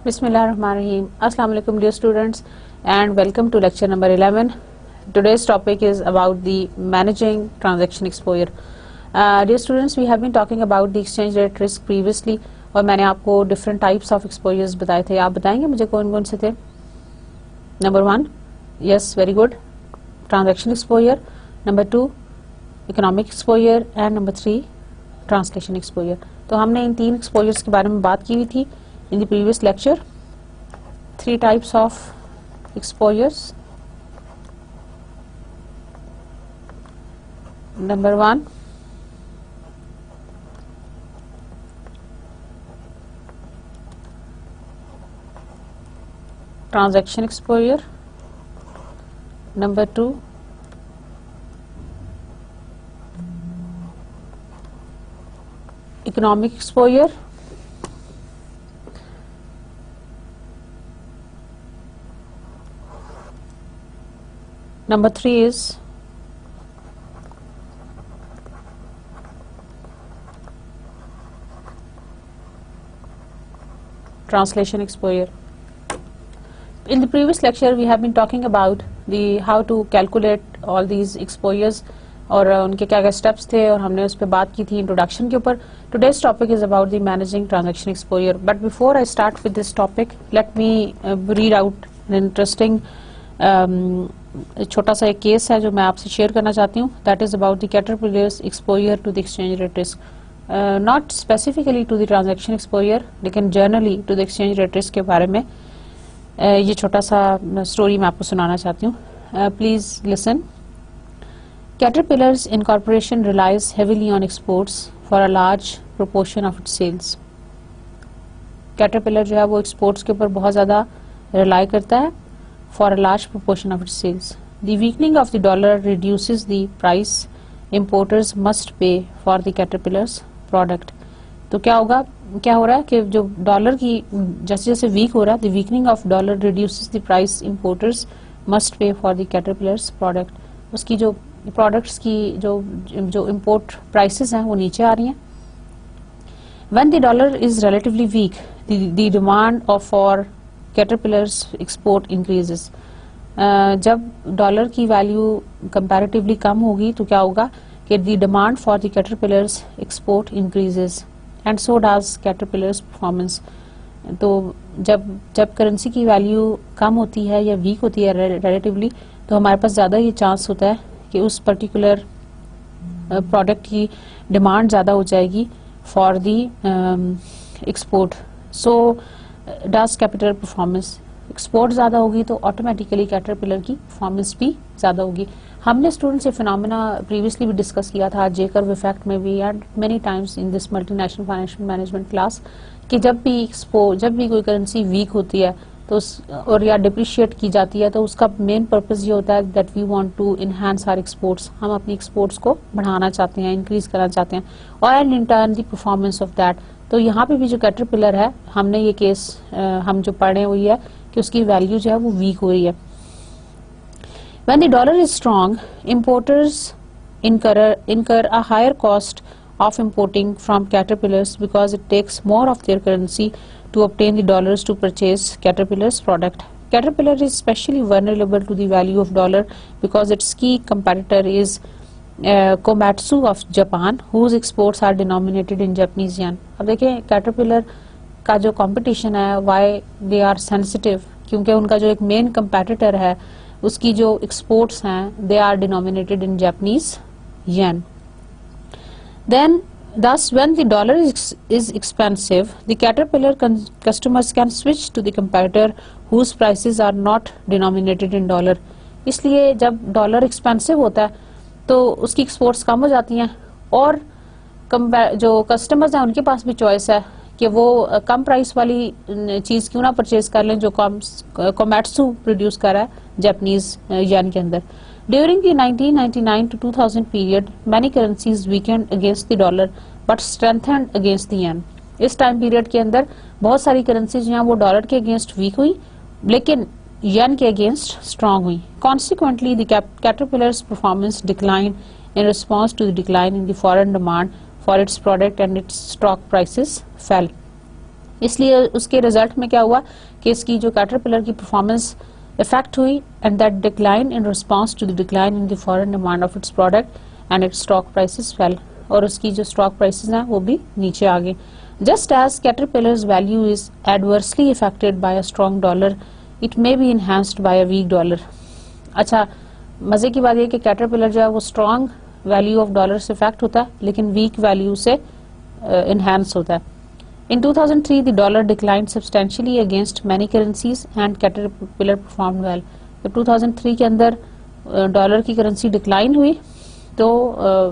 Bismillahirrahmanirrahim. Assalamu alaikum dear students and welcome to lecture number 11. Today's topic is about the managing transaction exposure. Dear students, we have been talking about the exchange rate risk previously और मैंने आपको different types of exposures बताए थे. आप बताएंगे मुझे कौन कौन से थे? Number 1, yes, very good, transaction exposure. Number 2, economic exposure and number 3, translation exposure. तो हमने इन तीन exposures के बारे में बात की हुई थी in the previous lecture. 3 types of exposures. Number 1, transaction exposure. Number 2, economic exposure. Number 3 is translation exposure. In the previous lecture we have been talking about the how to calculate all these exposures और उनके क्या क्या steps थे और हमने उस पर बात की थी introduction के ऊपर. Today's topic is about the managing transaction exposure. But before I start with this topic, let me read out an interesting छोटा सा एक केस है जो मैं आपसे शेयर करना चाहती हूँ. That is about the Caterpillar's exposure to the exchange rate risk, not specifically to the transaction exposure लेकिन generally to the exchange rate risk के बारे में ये छोटा सा स्टोरी मैं आपको सुनाना चाहती हूँ. Please listen. Caterpillar's incorporation relies heavily on exports for a large proportion of its sales. Caterpillar जो है वो एक्सपोर्ट्स के ऊपर बहुत ज़्यादा रिलाई करता है for a large proportion of its sales. The weakening of the dollar reduces the price importers must pay for the Caterpillar's product. तो क्या होगा, क्या हो रहा है कि जो डॉलर की जैसे जैसे वीक हो रहा है, the weakening of dollar reduces the price importers must pay for the Caterpillar's product. उसकी जो products की जो import prices हैं वो नीचे आ रही हैं. When the dollar is relatively weak, the demand for caterpillars export increases. जब डॉलर की वैल्यू कंपैरेटिवली कम होगी तो क्या होगा कि the demand for the caterpillars export increases and so does caterpillars performance. तो जब करेंसी की वैल्यू कम होती है या वीक होती है रिलेटिवली तो हमारे पास ज़्यादा ये चांस होता है कि उस पर्टिकुलर प्रोडक्ट की डिमांड ज़्यादा हो जाएगी for the export. So does capital performance. Export ज़्यादा होगी तो ऑटोमेटिकली कैटरपिलर की परफॉर्मेंस भी ज़्यादा होगी. हमने स्टूडेंट्स ये फिनोमेना प्रीवियसली भी डिस्कस किया था जे कर्व इफेक्ट में भी and many times in this multinational financial management class कि जब भी कोई करेंसी वीक होती है तो और या डिप्रिशिएट की जाती है तो उसका मेन पर्पस ये होता है that we want to enhance our exports. हम अपनी एक्सपोर्ट्स को बढ़ाना चाहते हैं, इंक्रीज करना चाहते हैं और and in turn the performance of that. तो यहाँ पे भी जो कैटरपिलर है हमने ये केस हम जो पढ़े हुई है कि उसकी वैल्यू जो है वो वीक हो रही है. When the dollar is strong, importers incur a higher cost of importing from caterpillars because it takes more of their currency to obtain the dollars to purchase Caterpillar's product. Caterpillar is especially vulnerable to the value of dollar because its key competitor is Komatsu of Japan, whose exports are denominated in Japanese yen. अब देखिए caterpillar का जो competition है why they are sensitive क्योंकि उनका जो एक main competitor है उसकी जो एक्सपोर्ट्स हैं they are denominated in Japanese yen. Then thus when the dollar is expensive, the Caterpillar customers can switch to the competitor whose prices are not denominated in dollar. इसलिए जब dollar expensive होता है तो उसकी exports कम हो जाती हैं और जो कस्टमर्स हैं उनके पास भी चॉइस है कि वो कम प्राइस वाली चीज़ क्यों ना परचेज कर लें जो कोमैट्सू प्रोड्यूस कर रहा है जापानीज येन के अंदर. During the 1999 to 2000 period, many currencies weakened against the dollar but strengthened against the येन। इस टाइम पीरियड के अंदर बहुत सारी करेंसीज जो हैं वो डॉलर के अगेंस्ट वीक हुई लेकिन येन के अगेंस्ट स्ट्रांग हुई। Consequently the caterpillars performance decline in response to the decline in the foreign demand for its product and its stock prices fell। इसलिए उसके रिजल्ट में क्या हुआ कि इसकी जो कैटरपिलर की परफॉर्मेंस इफेक्ट हुई and that decline in response to the decline in the foreign demand of its product and its stock prices fell, और उसकी जो स्टॉक प्राइसेस हैं वो भी नीचे आ गए। Just as Caterpillar's value is adversely affected by a strong dollar it may be enhanced by a weak dollar. अच्छा, मजे की बात यह कि कैटरपिलर जो है वो स्ट्रॉन्ग वैल्यू ऑफ डॉलर से इफेक्ट होता है लेकिन वीक वैल्यू से इनहैंस होता है। इन 2003 the dollar declined substantially against many currencies and caterpillar performed well. जब 2003 के अंदर डॉलर की करेंसी डिक्लाइन हुई तो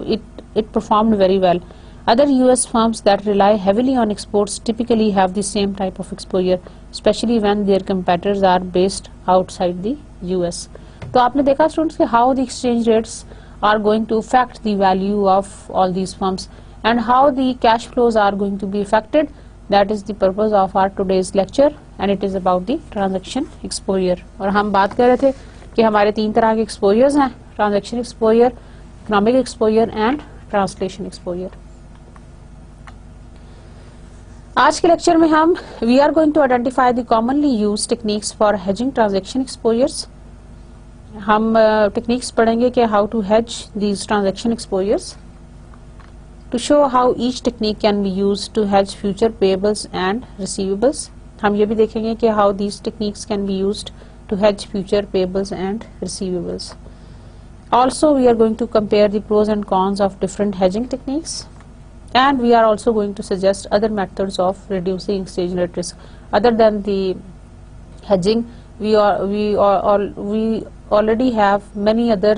it performed very well. Other US firms that rely heavily on exports typically have the same type of exposure specially when their competitors are based outside the US. तो आपने देखा students कि how the exchange rates are going to affect the value of all these firms and how the cash flows are going to be affected. That is the purpose of our today's lecture and it is about the transaction exposure। और हम बात कर रहे थे कि हमारे 3 तरह के exposures हैं, transaction exposure, economic exposure and translation exposure। आज के लेक्चर में हम we are going to identify the commonly used techniques for hedging transaction exposures। हम टेक्निक्स पढ़ेंगे कि how to hedge these transaction exposures to show how each technique can be used to hedge future payables and receivables. हम ये भी देखेंगे कि how these techniques can be used to hedge future payables and receivables. Also we are going to compare the pros and cons of different hedging techniques and we are also going to suggest other methods of reducing exchange rate risk other than the hedging। We already have many other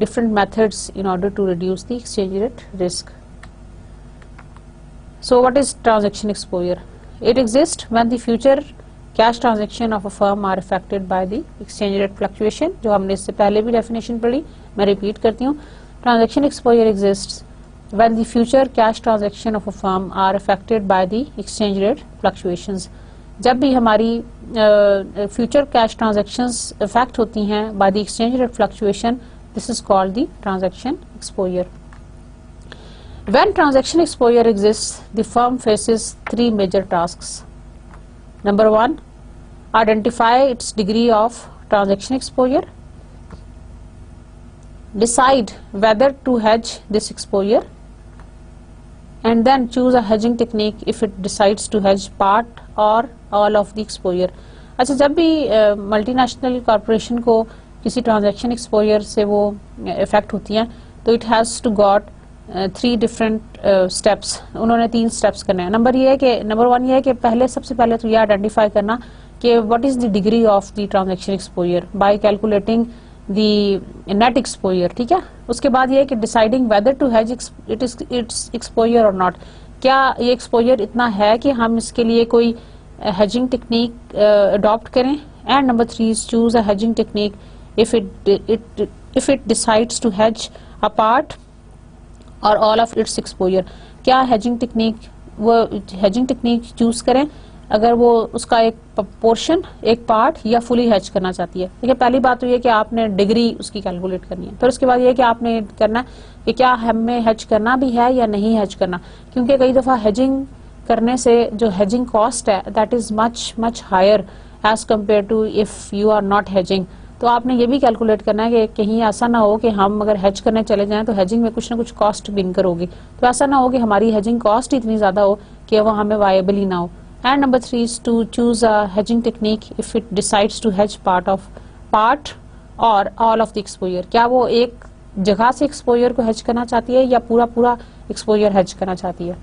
different methods in order to reduce the exchange rate risk। So what is transaction exposure? It exists when the future cash transaction of a firm are affected by the exchange rate fluctuation। जो हमने इससे पहले भी definition पढ़ी, मैं repeat करती हूँ। Transaction exposure exists when the future cash transaction of a firm are affected by the exchange rate fluctuations। जब भी हमारी फ्यूचर कैश ट्रांजैक्शंस इफेक्ट होती हैं by the exchange rate fluctuation, this is called the transaction exposure. When transaction exposure exists the firm faces 3 major tasks. Number 1, identify its degree of transaction exposure, decide whether to hedge this exposure and then choose a hedging technique if it decides to hedge part or all of the exposure। अच्छा, जब भी multinational corporation को किसी transaction exposure से वो effect होती हैं तो it has to got 3 different steps. उन्होंने 3 स्टेप्स करने हैं। नंबर 1 ये है कि सबसे पहले तो ये आइडेंटिफाई करना कि what is the degree of the transaction exposure by calculating the net exposure. ठीक है, उसके बाद ये है कि deciding whether to hedge its exposure और नॉट, क्या ये एक्सपोजर इतना है कि हम इसके लिए कोई हेजिंग टेक्निक अडॉप्ट करें। And number 3 is choose a hedging technique if it decides to hedge a part और ऑल ऑफ इट्स एक्सपोजर। क्या हेजिंग टेक्निक चूज करें अगर वो उसका एक पोर्शन, एक पार्ट या फुली हेज करना चाहती है। देखिए, पहली बात तो ये कि आपने डिग्री उसकी कैलकुलेट करनी है। फिर उसके बाद ये कि आपने करना है कि क्या हमें हेज करना भी है या नहीं हेज करना, क्योंकि कई दफा हेजिंग करने से जो हेजिंग कॉस्ट है that is much higher as compare to if you are not hedging. तो आपने ये भी कैलकुलेट करना है कि कहीं ऐसा ना हो कि हम अगर हेज करने चले जाएं तो हेजिंग में कुछ ना कुछ कॉस्ट भी इनकर होगी, तो ऐसा ना हो कि हमारी हेजिंग कॉस्ट इतनी ज्यादा हो कि वो हमें वायबल ही ना हो। And number 3 is to choose a hedging technique if it decides to hedge part or all of the exposure। क्या वो एक जगह से एक्सपोजर को हेज करना चाहती है या पूरा एक्सपोजर हेज करना चाहती है।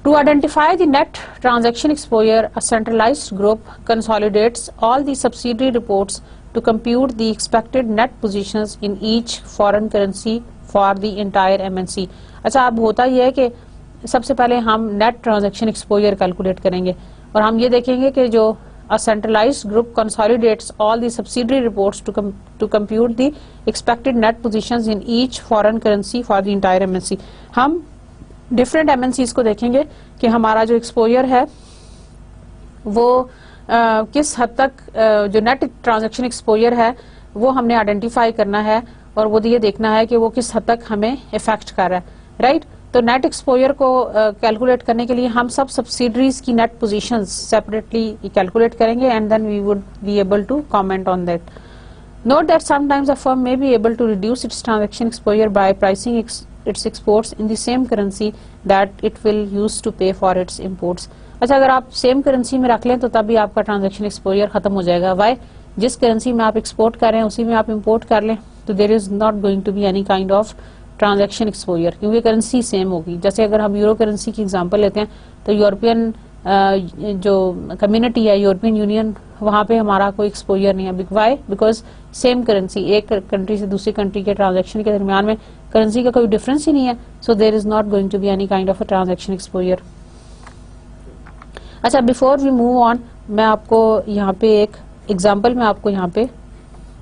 To identify the net transaction exposure, a centralized group consolidates all the subsidiary reports to compute the expected net positions in each foreign currency for the entire MNC। अच्छा, अब होता यह है कि सबसे पहले हम नेट ट्रांजैक्शन एक्सपोजर कैलकुलेट करेंगे और हम ये देखेंगे कि जो A centralized group consolidates all the subsidiary reports to compute the expected net positions in each foreign currency for the entire MNC. हम different MNCs को देखेंगे कि हमारा जो exposure है वो किस हद तक जो नेट ट्रांजैक्शन एक्सपोजर है वो हमने आइडेंटिफाई करना है और वो ये देखना है कि वो किस हद तक हमें इफेक्ट कर रहा है, राइट। तो नेट एक्सपोजर को कैलकुलेट करने के लिए हम सब सब्सिडरीज की नेट पोजीशंस सेपरेटली कैलकुलेट करेंगे and then we would be able to comment on that. Note that sometimes a firm may be able to reduce its transaction exposure by pricing its exports in the same currency that it will use to pay for its imports. अच्छा, अगर आप same currency में रख लें तो तभी आपका transaction exposure खत्म हो जाएगा. वाई? जिस करेंसी में आप एक्सपोर्ट कर रहे हैं उसी में आप इंपोर्ट कर लें तो there is not going to be any kind of transaction exposure, क्योंकि करेंसी सेम होगी. जैसे अगर हम यूरो करेंसी की एग्जांपल लेते हैं तो यूरोपियन जो कम्युनिटी है, यूरोपियन यूनियन, वहाँ पे हमारा कोई एक्सपोजर नहीं है. वाई? बिकॉज सेम करेंसी, एक कंट्री से दूसरी कंट्री के ट्रांजैक्शन के दरमियान में करेंसी का कोई डिफरेंस ही नहीं है. So there is not going to be any kind of a transaction exposure. अच्छा, बिफोर वी मूव ऑन, मैं आपको यहाँ पे एक एग्जांपल मैं आपको यहाँ पे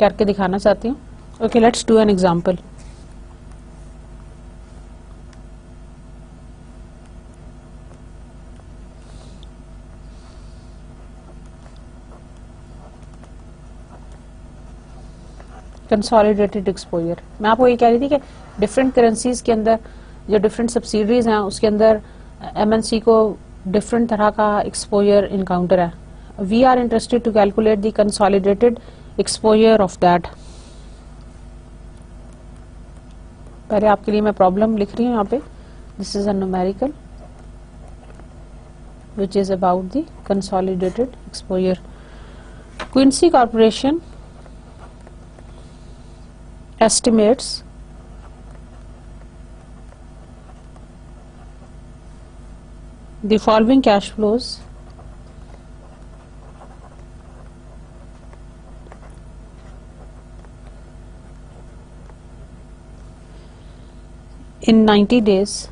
करके दिखाना चाहती हूँ. Okay, let's do an example. Consolidated exposure. मैं आपको ये कह रही थी कि डिफरेंट करेंसीज के अंदर जो डिफरेंट सब्सिडरीज हैं उसके अंदर एमएनसी को डिफरेंट तरह का एक्सपोजर इनकाउंटर है. We are interested to calculate the consolidated exposure of that. पहले आपके लिए मैं प्रॉब्लम लिख रही हूँ यहाँ पे. This is a numerical which is about the consolidated exposure. Quincy Corporation estimates the following cash flows in 90 days.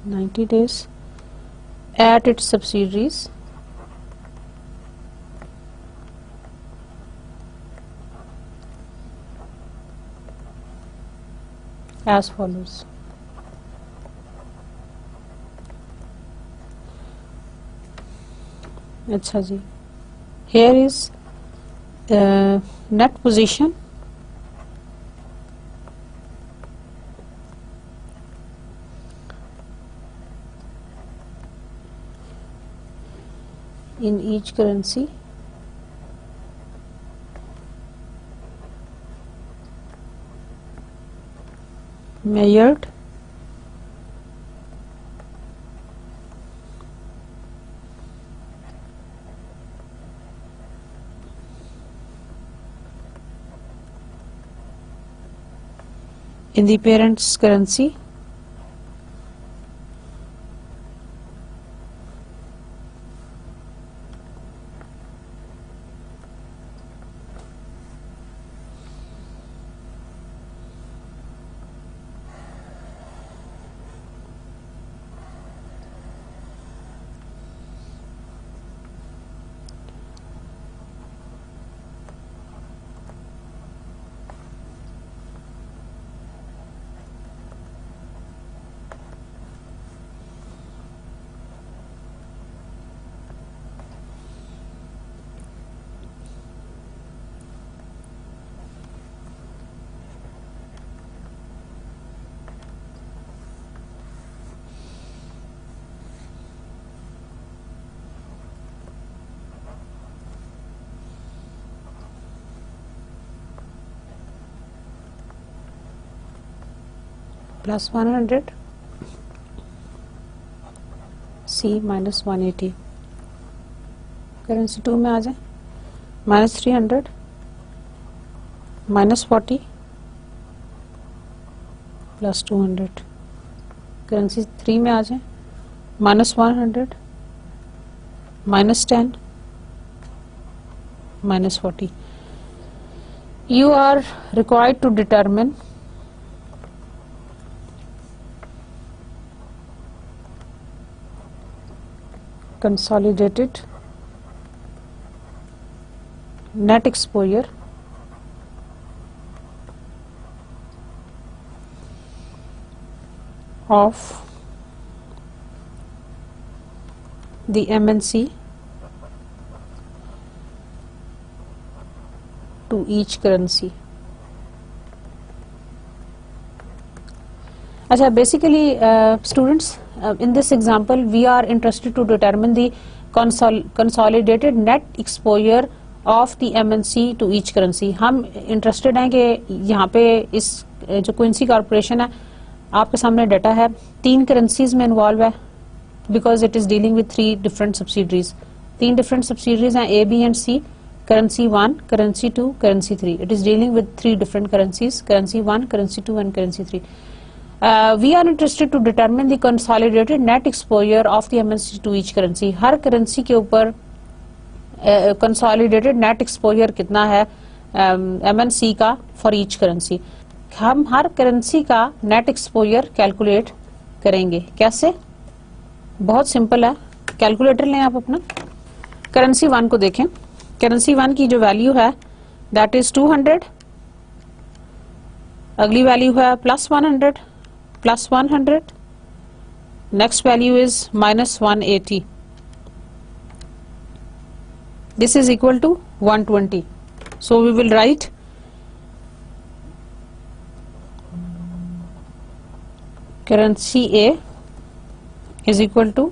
90 days at its subsidiaries as follows. अच्छा जी, here is net position in each currency measured in the parent's currency plus 100 C minus 180. Currency 2 में आ जाए minus 300 minus 40 plus 200. Currency 3 में आ जाए minus 100 minus 10 minus 40. You are required to determine consolidated net exposure of the MNC to each currency. Acha, basically students, in this example we are interested to determine the consolidated net exposure of the MNC to each currency. हम interested हैं कि यहाँ पे इस जो Quincy corporation है, आपके सामने डाटा है, 3 करेंसीज में इन्वॉल्व है, because it is dealing with 3 different subsidiaries. 3 different subsidiaries हैं, A, B and C. Currency 1, currency 2, currency 3. It is dealing with 3 different currencies, currency 1, currency 2 and currency 3. We are interested to determine the consolidated net exposure of the MNC to each currency. Her currency के ऊपर consolidated net exposure कितना है MNC का for each currency. हम हर currency का net exposure calculate करेंगे. कैसे? बहुत सिंपल है. कैलकुलेटर लें आप अपना. करेंसी 1 को देखें. करेंसी 1 की जो वैल्यू है that is 200. अगली वैल्यू है +100, +100. Next value is -180. This is equal to 120. So we will write currency A is equal to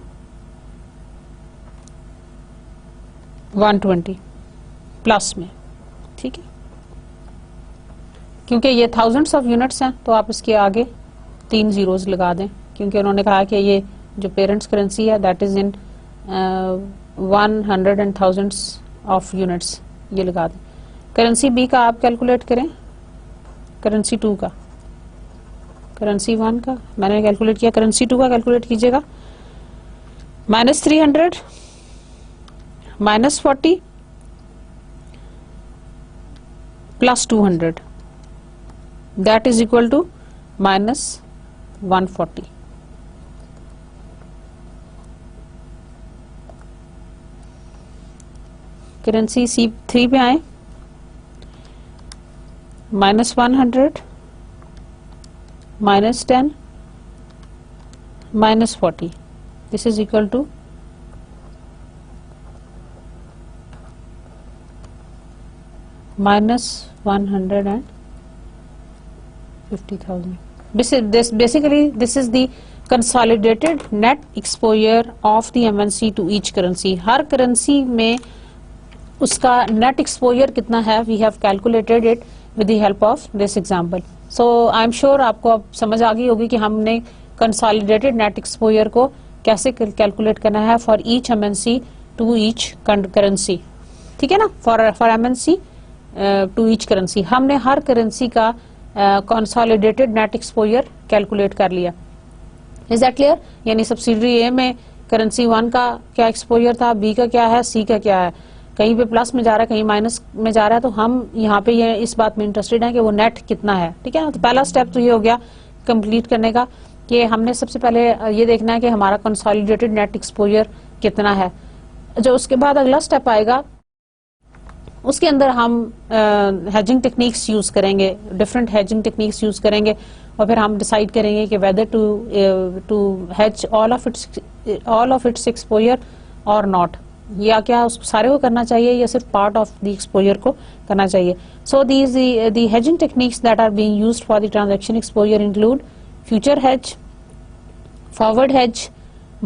120 plus में. ठीक है, क्योंकि ये थाउजेंड्स ऑफ यूनिट्स हैं तो आप इसके आगे 3 जीरोस लगा दें, क्योंकि उन्होंने कहा कि ये जो पेरेंट्स करेंसी है that is in 100 and thousands of units, ये लगा दें. करेंसी बी का आप कैलकुलेट करें, करेंसी 2 का. करेंसी 1 का मैंने कैलकुलेट किया, करेंसी 2 का कैलकुलेट कीजिएगा. -300, -40 +200, that is equal to -140. Currency C3 पे आए. -100, -10, -40. This is equal to -150,000. Basically this is the consolidated net exposure of the MNC to each currency. Her currency में उसका net exposure कितना है, we have calculated it with the help of this example. So I am sure आपको अब समझ आ गई होगी कि हमने consolidated net exposure को कैसे कैलकुलेट करना है for each MNC to each currency. ठीक है ना, for MNC to each currency हमने हर करेंसी का consolidated net exposure कैलकुलेट कर लिया. Is that clear? यानी सब्सिडरी A में करेंसी 1 का क्या एक्सपोजर था, B का क्या है, C का क्या है, कहीं पे प्लस में जा रहा है, कहीं माइनस में जा रहा है, तो हम यहाँ पे ये इस बात में इंटरेस्टेड हैं कि वो नेट कितना है. ठीक है ना, तो पहला स्टेप तो ये हो गया कंप्लीट करने का कि हमने सबसे पहले ये देखना है कि हमारा कंसोलिडेटेड नेट एक्सपोजर कितना है. जो उसके बाद अगला स्टेप आएगा, उसके अंदर हम हेजिंग टेक्निक्स यूज करेंगे, डिफरेंट हेजिंग टेक्निक्स यूज करेंगे, और फिर हम डिसाइड करेंगे कि whether to hedge all of its exposure और नॉट, या क्या उसको सारे को करना चाहिए या सिर्फ पार्ट ऑफ द एक्सपोजर को करना चाहिए. So these the hedging techniques that are being used for the transaction exposure include future hedge, forward hedge,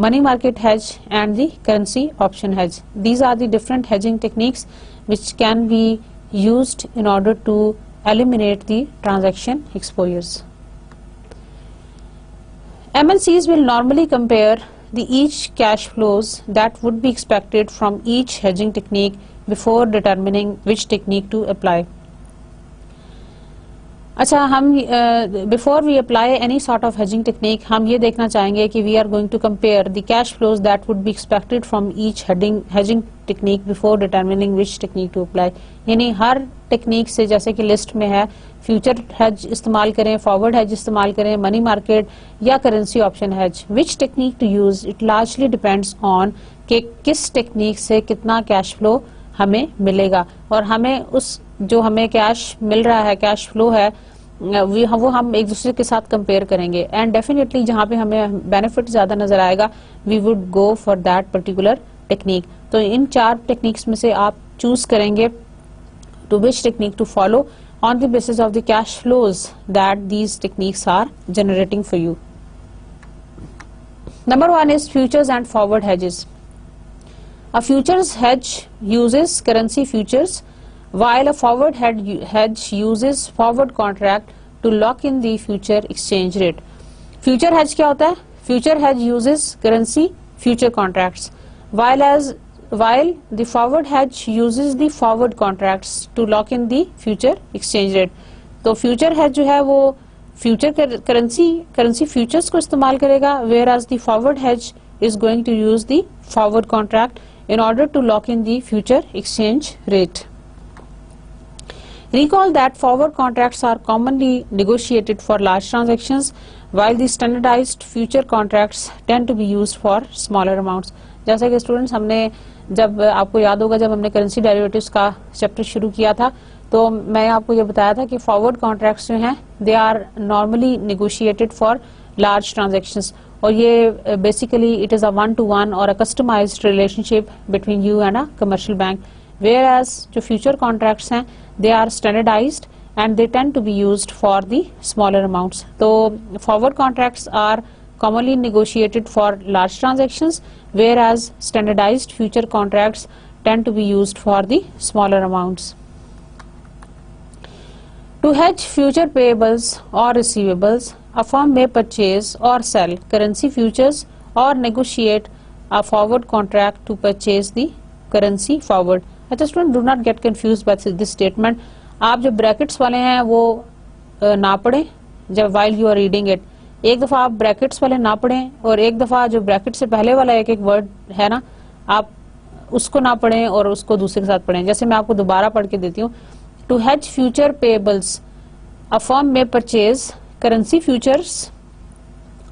money market hedge and the currency option hedge. These are the different hedging techniques which can be used in order to eliminate the transaction exposures. MNCs will normally compare the each cash flows that would be expected from each hedging technique before determining which technique to apply. अच्छा, हम before we apply any sort of hedging technique हम ये देखना चाहेंगे कि we are going to compare the cash flows that would be expected from each hedging technique before determining which technique to apply. यानी हर technique से, जैसे कि लिस्ट में है, फ्यूचर हेज इस्तेमाल करें, फॉरवर्ड हेज इस्तेमाल करें, मनी मार्केट या currency option hedge, which technique to use, it largely depends on कि किस टेक्निक से कितना कैश फ्लो हमें मिलेगा, और हमें उस जो हमें कैश मिल रहा है, कैश फ्लो है, वो हम एक दूसरे के साथ कंपेयर करेंगे, एंड डेफिनेटली जहाँ पे हमें बेनिफिट ज्यादा नजर आएगा we would go for that particular technique. तो इन 4 टेक्निक्स में से आप चूज करेंगे to which technique to follow on the basis of the cash flows that these techniques are generating for you. Number 1 is futures and forward hedges. A futures hedge uses currency futures while a forward hedge uses forward contract to lock in the future exchange rate. Future hedge क्या होता है? Future hedge uses currency future contracts while the forward hedge uses the forward contracts to lock in the future exchange rate. तो future hedge जो है वो future currency futures को इस्तेमाल करेगा, whereas the forward hedge is going to use the forward contract in order to lock in the future exchange rate. Recall that forward contracts are commonly negotiated for large transactions while the standardized future contracts tend to be used for smaller amounts. जैसा कि students हमने जब आपको याद होगा जब हमने currency derivatives का चैप्टर शुरू किया था तो मैं आपको ये बताया था कि फॉरवर्ड कॉन्ट्रैक्ट्स जो हैं they are normally negotiated for large transactions, और ये basically it is a 1-to-1 और a customised relationship between you and a commercial bank, whereas जो फ्यूचर कॉन्ट्रैक्ट्स हैं they are standardised and they tend to be used for the smaller amounts. So forward contracts are commonly negotiated for large transactions, whereas standardized future contracts tend to be used for the smaller amounts. To hedge future payables or receivables, a firm may purchase or sell currency futures or negotiate a forward contract to purchase the currency forward. अच्छा student, do not get confused by this statement. आप जो brackets वाले हैं वो ना पढ़ें जब while you are reading it. एक दफा आप ब्रैकेट्स वाले ना पढ़ें और एक दफा जो ब्रैकेट से पहले वाला एक वर्ड है ना आप उसको ना पढ़ें और उसको दूसरे के साथ पढ़ें. जैसे मैं आपको दोबारा पढ़ के देती हूँ. To hedge future payables, a firm may purchase currency futures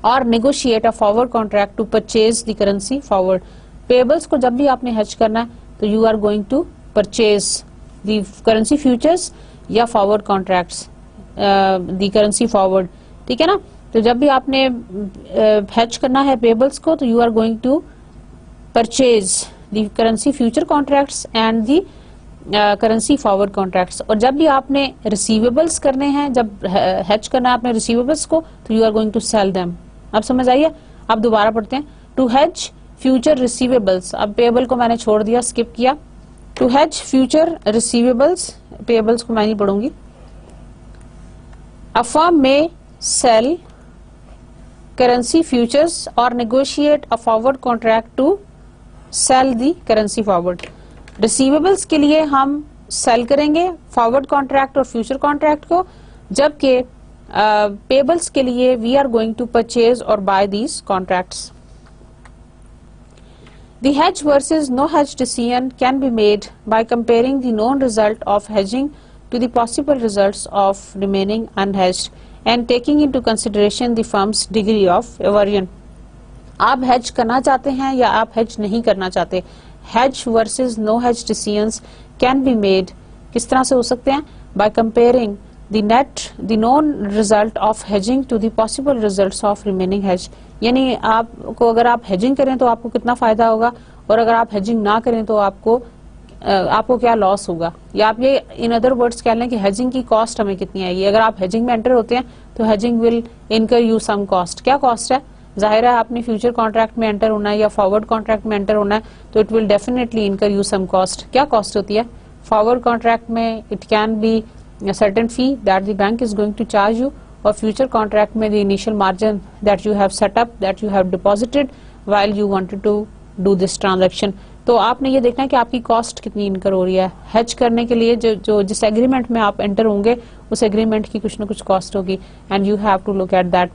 or negotiate a forward contract to purchase the currency forward. Payables को जब भी आपने hedge करना है तो you are going to purchase the currency futures या forward contracts, the currency forward. ठीक है ना. तो जब भी आपने hedge करना है payables को तो you are going to purchase the currency future contracts and the currency forward contracts. और जब भी आपने receivables करने हैं, जब hedge करना है आपने receivables को तो you are going to sell them. अब समझ आइए. अब दोबारा पढ़ते हैं. To hedge future receivables, अब payable को मैंने छोड़ दिया, skip किया. To hedge future receivables, payables को मैं नहीं पढ़ूंगी. A firm may sell currency futures or negotiate a forward contract to sell the currency forward. Receivables के लिए हम sell करेंगे forward contract और future contract को, जबकि payables के लिए we are going to purchase or buy these contracts. The hedge versus no hedge decision can be made by comparing the known result of hedging to the possible results of remaining unhedged and taking into consideration the firm's degree of aversion. आप hedge करना चाहते हैं या आप hedge नहीं करना चाहते. Hedge versus no hedge decisions can be made. किस तरह से हो सकते हैं? By comparing the known result of hedging to the possible results of remaining hedge. यानी आपको अगर आप hedging करें तो आपको कितना फायदा होगा और अगर आप hedging ना करें तो आपको क्या लॉस होगा. या आप ये इन अदर वर्ड्स कह लें कि hedging की कॉस्ट हमें कितनी आएगी. अगर आप hedging में एंटर होते हैं तो hedging will incur you some cost. क्या कॉस्ट है? जाहिर है आपने फ्यूचर कॉन्ट्रैक्ट में एंटर होना है या फॉरवर्ड कॉन्ट्रैक्ट में एंटर होना है तो इट विल डेफिनेटली इनकर यू सम कॉस्ट. क्या कॉस्ट होती है? फॉरवर्ड कॉन्ट्रैक्ट में it can be a certain fee that the bank is going to charge you, or future contract में the initial margin that you have set up, that you have deposited while you wanted to do this transaction. तो आपने ये देखना है कि आपकी cost कितनी इनकर हो रही है. हेज करने के लिए जो जिस एग्रीमेंट में आप एंटर होंगे उस एग्रीमेंट की कुछ ना कुछ कॉस्ट होगी and you have to look at that.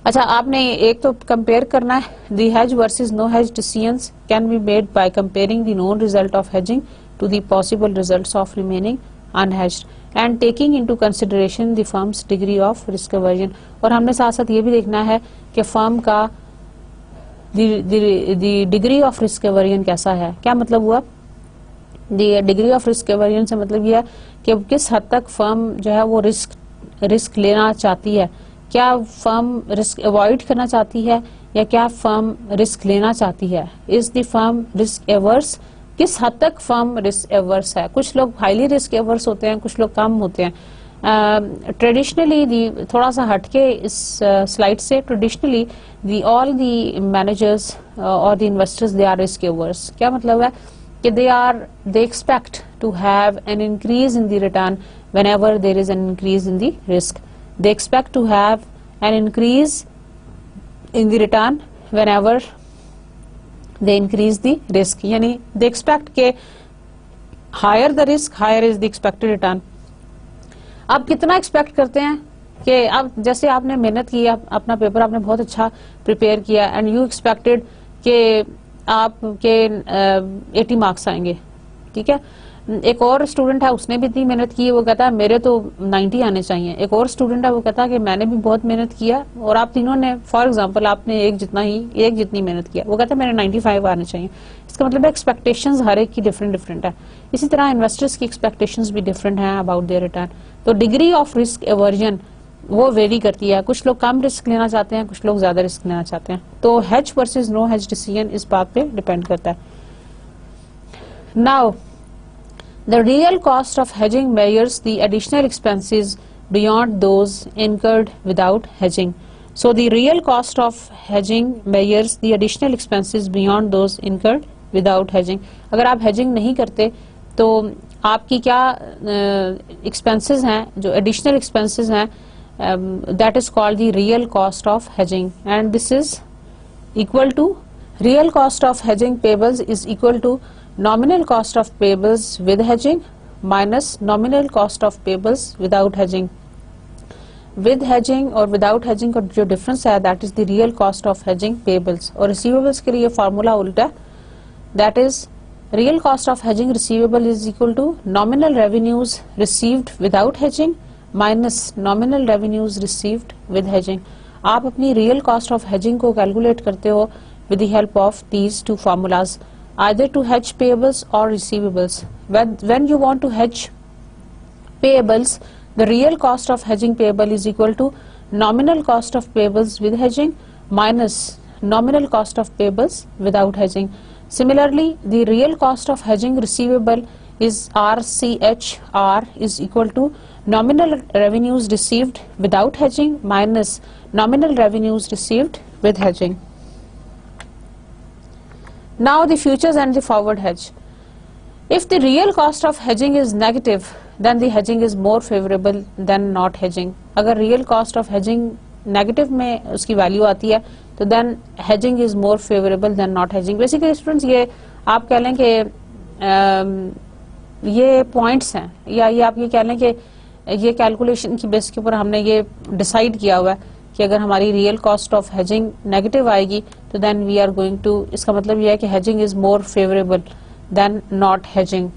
अच्छा, आपने एक तो कंपेयर करना है. The hedge versus no hedge decisions can be made by comparing the known result of hedging to the possible results of remaining unhedged and taking into consideration the firm's degree of risk aversion. और हमने साथ साथ ये भी देखना है कि firm का the degree of risk aversion कैसा है। क्या मतलब हुआ, the degree of risk aversion से मतलब यह है कि किस हद तक फर्म जो है वो रिस्क लेना चाहती है। क्या फर्म रिस्क अवॉइड करना चाहती है या क्या फर्म रिस्क लेना चाहती है। Is the firm risk averse, किस हद तक फर्म रिस्क एवर्स है। कुछ लोग हाईली रिस्क एवर्स होते हैं, कुछ लोग कम होते हैं। ट्रेडिशनली थोड़ा सा हटके इस स्लाइड से, ट्रेडिशनली ऑल दी मैनेजर्स और the investors they are risk averse. क्या मतलब है कि they expect to have an increase in the return whenever there is an increase in the risk. They expect to have an increase in the return whenever they increase the risk. यानी they expect के higher the risk, higher is the expected return. आप कितना expect करते हैं कि अब जैसे आपने मेहनत की, अपना पेपर आपने बहुत अच्छा प्रिपेयर किया एंड यू एक्सपेक्टेड कि आपके 80 मार्क्स आएंगे, ठीक है। एक और स्टूडेंट है, उसने भी इतनी मेहनत की, वो कहता है मेरे तो 90 आने चाहिए। एक और स्टूडेंट है, वो कहता है कि मैंने भी बहुत मेहनत किया, और आप तीनों ने, फॉर एग्जांपल आपने एक जितनी मेहनत किया, वो कहता है मेरे 95 आने चाहिए। इसका मतलब एक्सपेक्टेशंस हर एक की डिफरेंट है। इसी तरह इन्वेस्टर्स की एक्सपेक्टेशंस भी डिफरेंट हैं अबाउट देयर रिटर्न। तो डिग्री ऑफ रिस्क एवर्जन वो वेरी करती है, कुछ लोग कम रिस्क लेना चाहते हैं, कुछ लोग ज्यादा रिस्क लेना चाहते हैं। तो hedge versus no hedge decision इस बात पे डिपेंड करता है। Now the real cost of hedging measures the additional expenses beyond those incurred without hedging. So the real cost of hedging measures the additional expenses beyond those incurred without hedging. अगर आप hedging नहीं करते तो आपकी क्या expenses हैं, जो additional expenses हैं, that is called the real cost of hedging, and this is equal to real cost of hedging payables is equal to nominal cost of payables with hedging minus nominal cost of payables without hedging. With hedging और without hedging का जो difference है that is the real cost of hedging payables, और receivables के लिए formula उल्टा है, that is real cost of hedging receivable is equal to nominal revenues received without hedging minus nominal revenues received with hedging. आप अपनी real cost of hedging को calculate करते हो with the help of these two formulas, either to hedge payables और receivables. When you want to hedge payables, the real cost of hedging payable is equal to nominal cost of payables with hedging minus nominal cost of payables without hedging. Similarly, the real cost of hedging receivable is RCHR is equal to nominal revenues received without hedging minus nominal revenues received with hedging. Now the futures and the forward hedge. If the real cost of hedging is negative, then the hedging is more favorable than not hedging. अगर real cost of hedging negative में उसकी value आती है तो then hedging is more favourable than not hedging. Basically students ये आप कह लें कि ये पॉइंट्स हैं, या ये आप ये कह लें कि ये कैलकुलेशन की बेस के ऊपर हमने ये डिसाइड किया हुआ है कि अगर हमारी real cost of hedging negative आएगी तो then we are going to, इसका मतलब ये है कि hedging is more favourable than not hedging.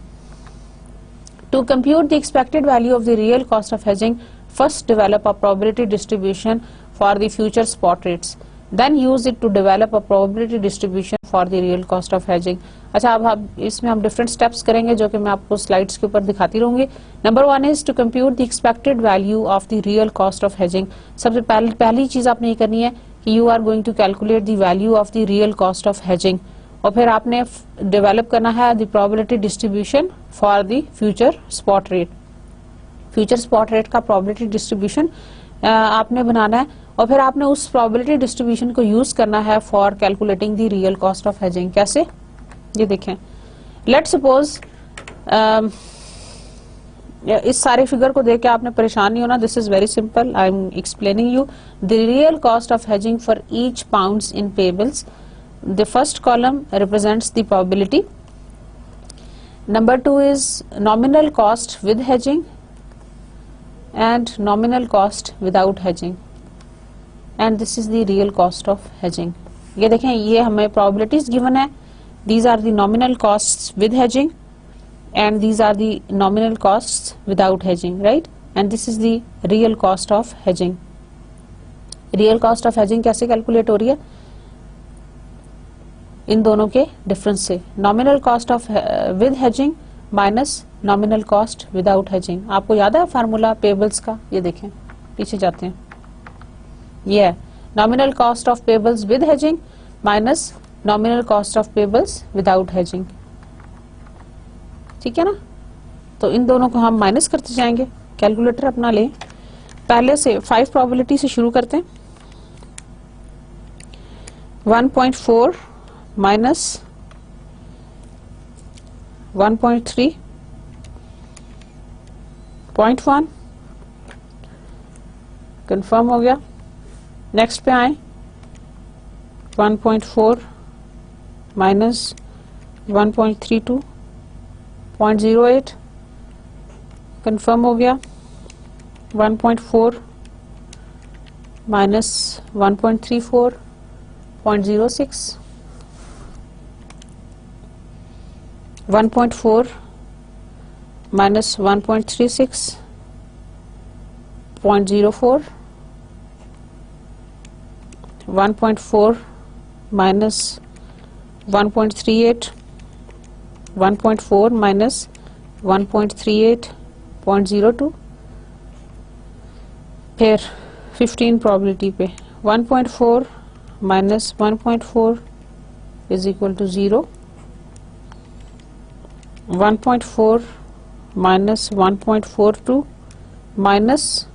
To compute the expected value of the real cost of hedging, first develop a probability distribution for the future spot rates, then use it to develop a probability distribution for the real cost of hedging. अच्छा, अब इसमें हम different steps करेंगे जो कि मैं आपको slides के ऊपर दिखाती रहूंगी। Number 1 is to compute the expected value of the real cost of hedging. सबसे पहली चीज आपने ये करनी है कि you are going to calculate the value of the real cost of hedging, और फिर आपने डेवलप करना है the probability distribution for the future spot rate. Future spot rate का प्रोबेबिलिटी डिस्ट्रीब्यूशन आपने बनाना है, और फिर आपने उस प्रोबेबिलिटी डिस्ट्रीब्यूशन को यूज करना है for calculating the real cost of hedging. कैसे, ये देखें, लेट सपोज इस सारे फिगर को देख के आपने परेशान नहीं होना, this is very simple, I am explaining you the real cost of hedging for each pounds in payables. The first column represents the probability, number 2 is nominal cost with hedging and nominal cost without hedging, and this is the real cost of hedging. ये देखें, ये हमें probabilities given है, these are the nominal costs with hedging and these are the nominal costs without hedging, right? And this is the real cost of hedging. Real cost of hedging कैसे calculate हो रही है? इन दोनों के difference से, nominal cost of with hedging minus nominal cost without hedging. आपको याद है फार्मूला पेबल्स का? ये देखें, पीछे जाते हैं, ये है nominal cost of payables with hedging minus nominal cost of payables without hedging, ठीक है ना। तो इन दोनों को हम माइनस करते जाएंगे। कैलकुलेटर अपना लें, पहले से 5 प्रोबेबिलिटी से शुरू करते हैं। 1.4 माइनस 1.3 0.1 कंफर्म हो गया। नेक्स्ट पे आए, 1.4 माइनस 1.32 0.08 कंफर्म हो गया। 1.4 माइनस 1.34 0.06 1.4 माइनस 1.36 0.04 1.4 माइनस 1.38 1.4 माइनस 1.38 0.02, फिर 15 प्रोबेबिलिटी पे 1.4 minus 1.4 is equal to 0, 1.4 minus 1.42 minus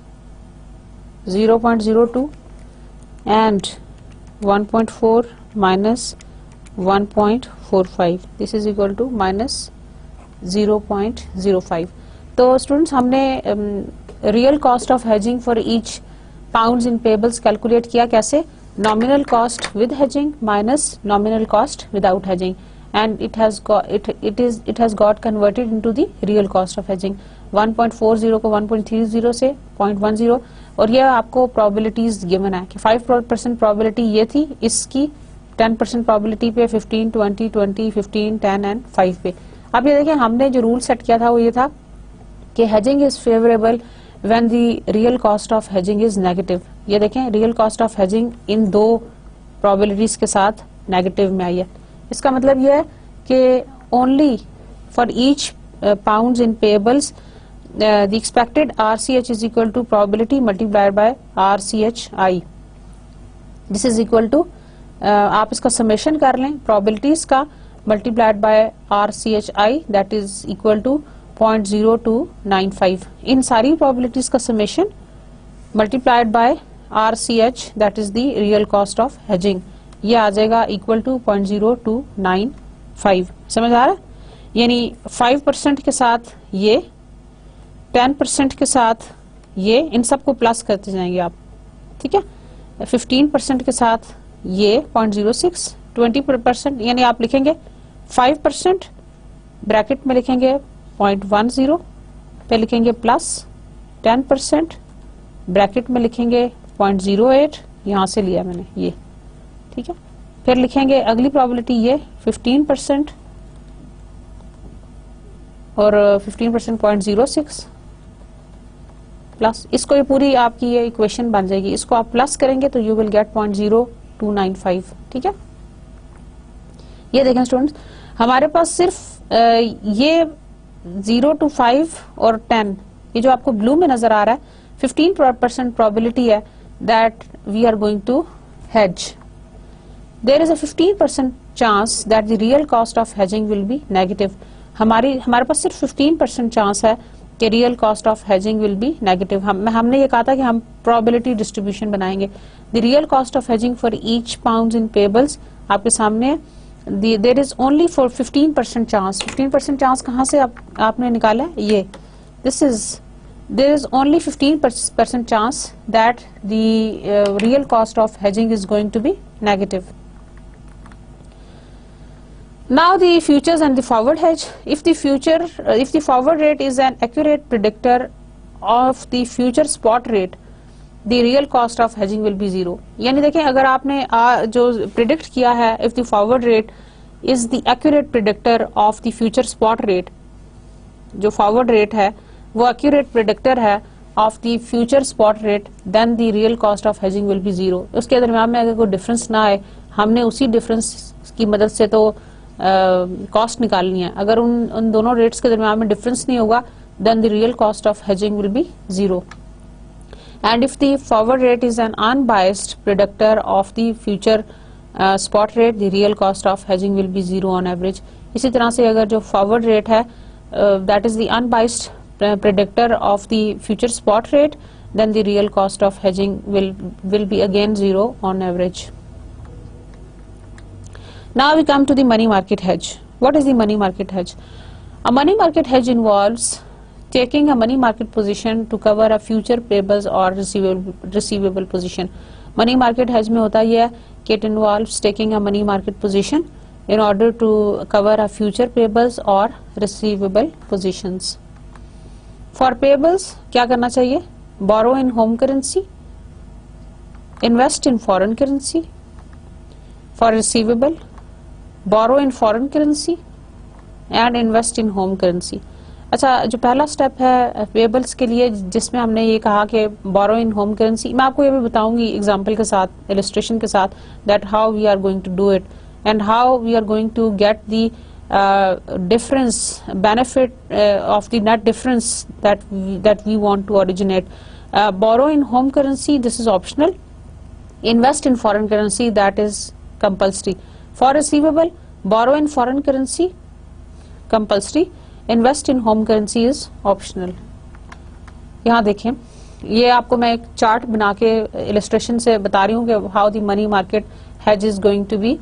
0.02 and 1.4 minus 1.45, this is equal to minus 0.05। तो स्टूडेंट्स हमने real cost of hedging for each pounds in payables calculate किया। कैसे? Nominal cost with hedging minus nominal cost without hedging, and it has got converted into the real cost of hedging. 1.40 को 1.30 से 0.10, और ये आपको probabilities given है कि 5% probability ये थी, इसकी 10% प्रोबेबिलिटी पे 15, 20, 20, 15, 10 एंड 5 पे। अब ये देखिए, हमने जो रूल सेट किया था वो ये था कि hedging is favourable when the real cost of hedging is negative. ये देखें, real cost of hedging in 2 probabilities के साथ नेगेटिव में आई है। इसका मतलब ये है कि only for each pounds in payables the expected RCH is equal to probability multiplied by RCHI. This is equal to आप इसका समेशन कर लें probabilities का multiplied by RCHI, that is equal to 0.0295। इन सारी probabilities का summation multiplied by RCH, that is the real cost of hedging, ये आ जाएगा equal to 0.0295। समझ आ रहा है? यानी 5% के साथ ये, 10% के साथ ये, इन सबको प्लस करते जाएंगे आप, ठीक है। 15% के साथ ये 0.06, 20% यानी आप लिखेंगे 5% ब्रैकेट में लिखेंगे 0.10 पे लिखेंगे प्लस 10% ब्रैकेट में लिखेंगे 0.08, यहां से लिया मैंने ये, ठीक है। फिर लिखेंगे अगली प्रोबेबिलिटी ये 15% और 15% 0.06 प्लस, इसको ये पूरी आपकी ये इक्वेशन बन जाएगी, इसको आप प्लस करेंगे तो यू विल गेट 0.0295, ठीक है। ये देखें स्टूडेंट्स, हमारे पास सिर्फ ये 0 to 5 और 10, ये जो आपको ब्लू में नजर आ रहा है, 15% प्रोबेबिलिटी है that we are going to hedge. There is a 15% chance that the real cost of hedging will be negative. हमारे पास सिर्फ 15% चांस है कि real cost of hedging will be negative. हमने ये कहा था कि हम प्रोबेबिलिटी डिस्ट्रीब्यूशन बनाएंगे। The real cost of hedging for each pounds in payables आपके सामने, there is only for 15% chance. 15% chance कहाँ से आपने निकाला है? ये this is, there is only 15% chance that the real cost of hedging is going to be negative. Now the futures and the forward hedge. If the forward rate is an accurate predictor of the future spot rate, the real cost of hedging will be 0। यानी देखें, अगर आपने जो predict किया है, if the forward rate is the accurate predictor of the future spot rate, जो forward rate है वो accurate predictor है of the future spot rate, then the real cost of hedging will be 0। उसके दरम्यान में अगर कोई difference ना आए, हमने उसी डिफरेंस की मदद से तो कॉस्ट निकालनी है। अगर उन दोनों रेट्स के दरमियान में डिफरेंस नहीं होगा, then the real cost of hedging will be zero. And if the forward rate is an unbiased predictor of the future spot rate, the real cost of hedging will be zero on average. इसी तरह से अगर जो forward rate है that is the unbiased predictor of the future spot rate, then the real cost of hedging will be again zero on average. Now we come to the money market hedge. What is the money market hedge? A money market hedge involves taking a money market position to cover a future payables or receivable position. Money market hedge में होता यह है कि it involves taking a money market position in order to cover a future payables or receivable positions. For payables क्या करना चाहिए? Borrow in home currency, invest in foreign currency. For receivable, borrow in foreign currency and invest in home currency. अच्छा, जो पहला step है pebbles के लिए जिसमें हमने ये कहा कि बोरो इन होम करेंसी, मैं आपको ये भी बताऊंगी एग्जांपल के साथ, इलस्ट्रेशन के साथ, that how we are going to do it and how we are going to get the difference benefit of the net difference that we want to originate. Borrow in home currency, this is optional. Invest in foreign currency, that is compulsory. For receivable, borrow in foreign currency, compulsory. Invest in home currency is optional. यहाँ देखें, ये आपको मैं एक chart बना के illustration से बता रही हूँ कि how the money market hedge is going to be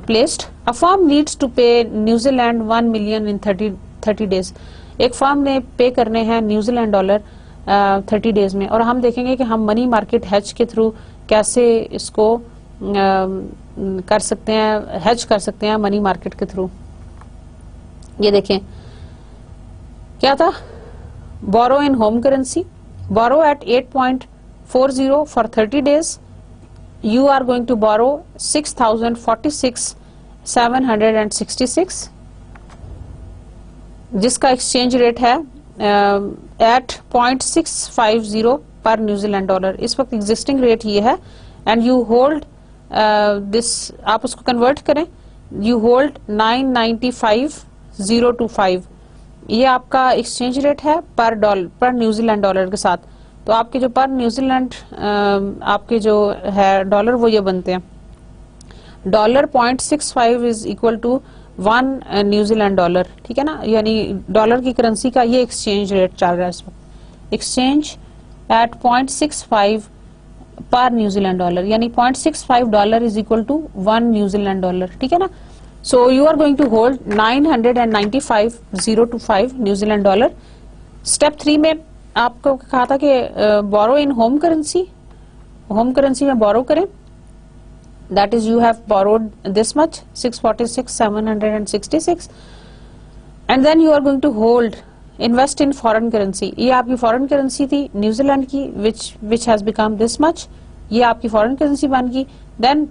placed. A firm needs to pay New Zealand 1 million in 30 days. एक फर्म ने पे करने हैं न्यूजीलैंड डॉलर 30 डेज में, और हम देखेंगे कि हम मनी मार्केट हेज के थ्रू कैसे इसको कर सकते हैं, हेज कर सकते हैं मनी मार्केट के थ्रू. ये देखें क्या था, borrow in home currency, borrow at 8.40 for 30 days. You are going to borrow 6,046,766 जिसका एक्सचेंज रेट है एट 0.650 पर न्यूजीलैंड डॉलर. इस वक्त एग्जिस्टिंग रेट ये है एंड यू होल्ड दिस, आप उसको कन्वर्ट करें, यू होल्ड 995,025. ये आपका एक्सचेंज रेट है पर न्यूजीलैंड डॉलर के साथ. तो आपके जो पर न्यूजीलैंड आपके जो है डॉलर वो ये बनते हैं, dollar 0.65 is equal to 1 New Zealand dollar. ठीक है ना, यानी डॉलर की करेंसी का ये एक्सचेंज रेट चल रहा है इस वक्त, एक्सचेंज एट 0.65 पर न्यूजीलैंड डॉलर, यानी 0.65 dollar is equal to 1 New Zealand dollar. ठीक है ना. So you are going to hold 995,025 New Zealand dollar. Step 3 में आपको कहा था कि borrow in home currency, home currency में बोरो करें, that is you have borrowed this much 646,766 and then you are going to hold invest in foreign currency. ये आपकी foreign currency थी न्यूजीलैंड की which has become this much, ये आपकी foreign currency बन गई. Then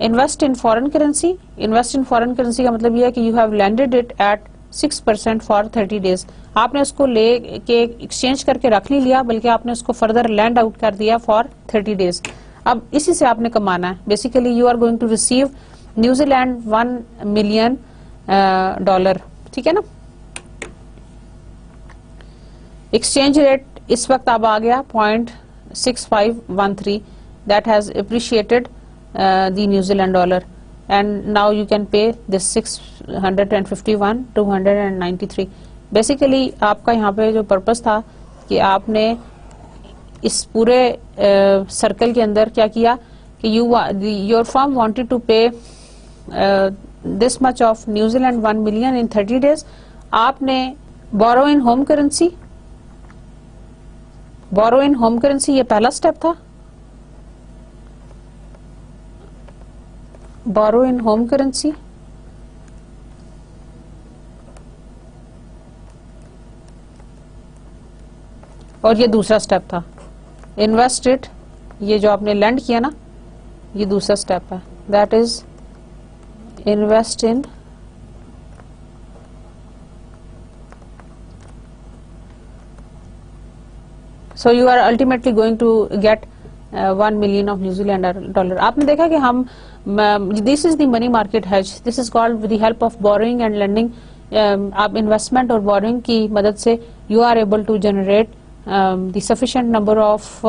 invest in foreign currency, invest in foreign currency का मतलब ये है कि you have landed it at 6% for 30 days. आपने उसको ले के एक्सचेंज करके रख नहीं लिया, बल्कि आपने उसको फर्दर लैंड आउट कर दिया फॉर 30 डेज. अब इसी से आपने कमाना है. Basically you are going to receive New Zealand 1 million dollar. ठीक है ना. एक्सचेंज रेट इस वक्त अब आ गया 0.6513, that has appreciated the New Zealand dollar and now you can pay this 651 293. Basically आपका यहाँ पे जो पर्पस था कि आपने इस पूरे सर्कल के अंदर क्या किया कि योर फर्म वांटेड टू पे this much of New Zealand 1 million in 30 days. आपने बोरो in home currency, borrow in home currency ये पहला स्टेप था, बोरो इन होम करेंसी. और ये दूसरा स्टेप था इन्वेस्ट इट, ये जो आपने लैंड किया ना, ये दूसरा स्टेप है, that is invest in so you are ultimately going to get 1 million of New Zealand dollar. आपने देखा कि हम this is the money market hedge. This is called with the help of borrowing and lending. आप investment और borrowing की मदद से you are able to generate the sufficient number of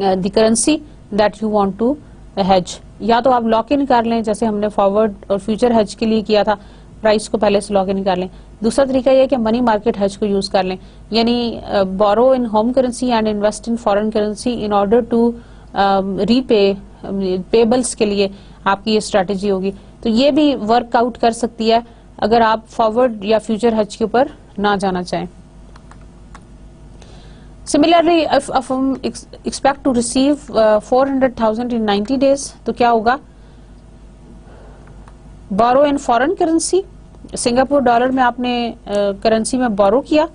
the currency that you want to hedge. या तो आप lock in कर लें, जैसे हमने फॉरवर्ड और फ्यूचर हेज के लिए किया था, प्राइस को पहले से लॉक इन कर लें. दूसरा तरीका यह है कि मनी मार्केट हेज को यूज कर लें, यानी borrow in home currency and invest in foreign currency in order to repay payables के लिए आपकी ये स्ट्रेटेजी होगी. तो ये भी वर्कआउट कर सकती है अगर आप फॉरवर्ड या फ्यूचर हेज के ऊपर ना जाना चाहें. Similarly, if a firm expect to receive 400,000 in 90 days, तो क्या होगा? Borrow in foreign currency, Singapore dollar में आपने करेंसी में बोरो किया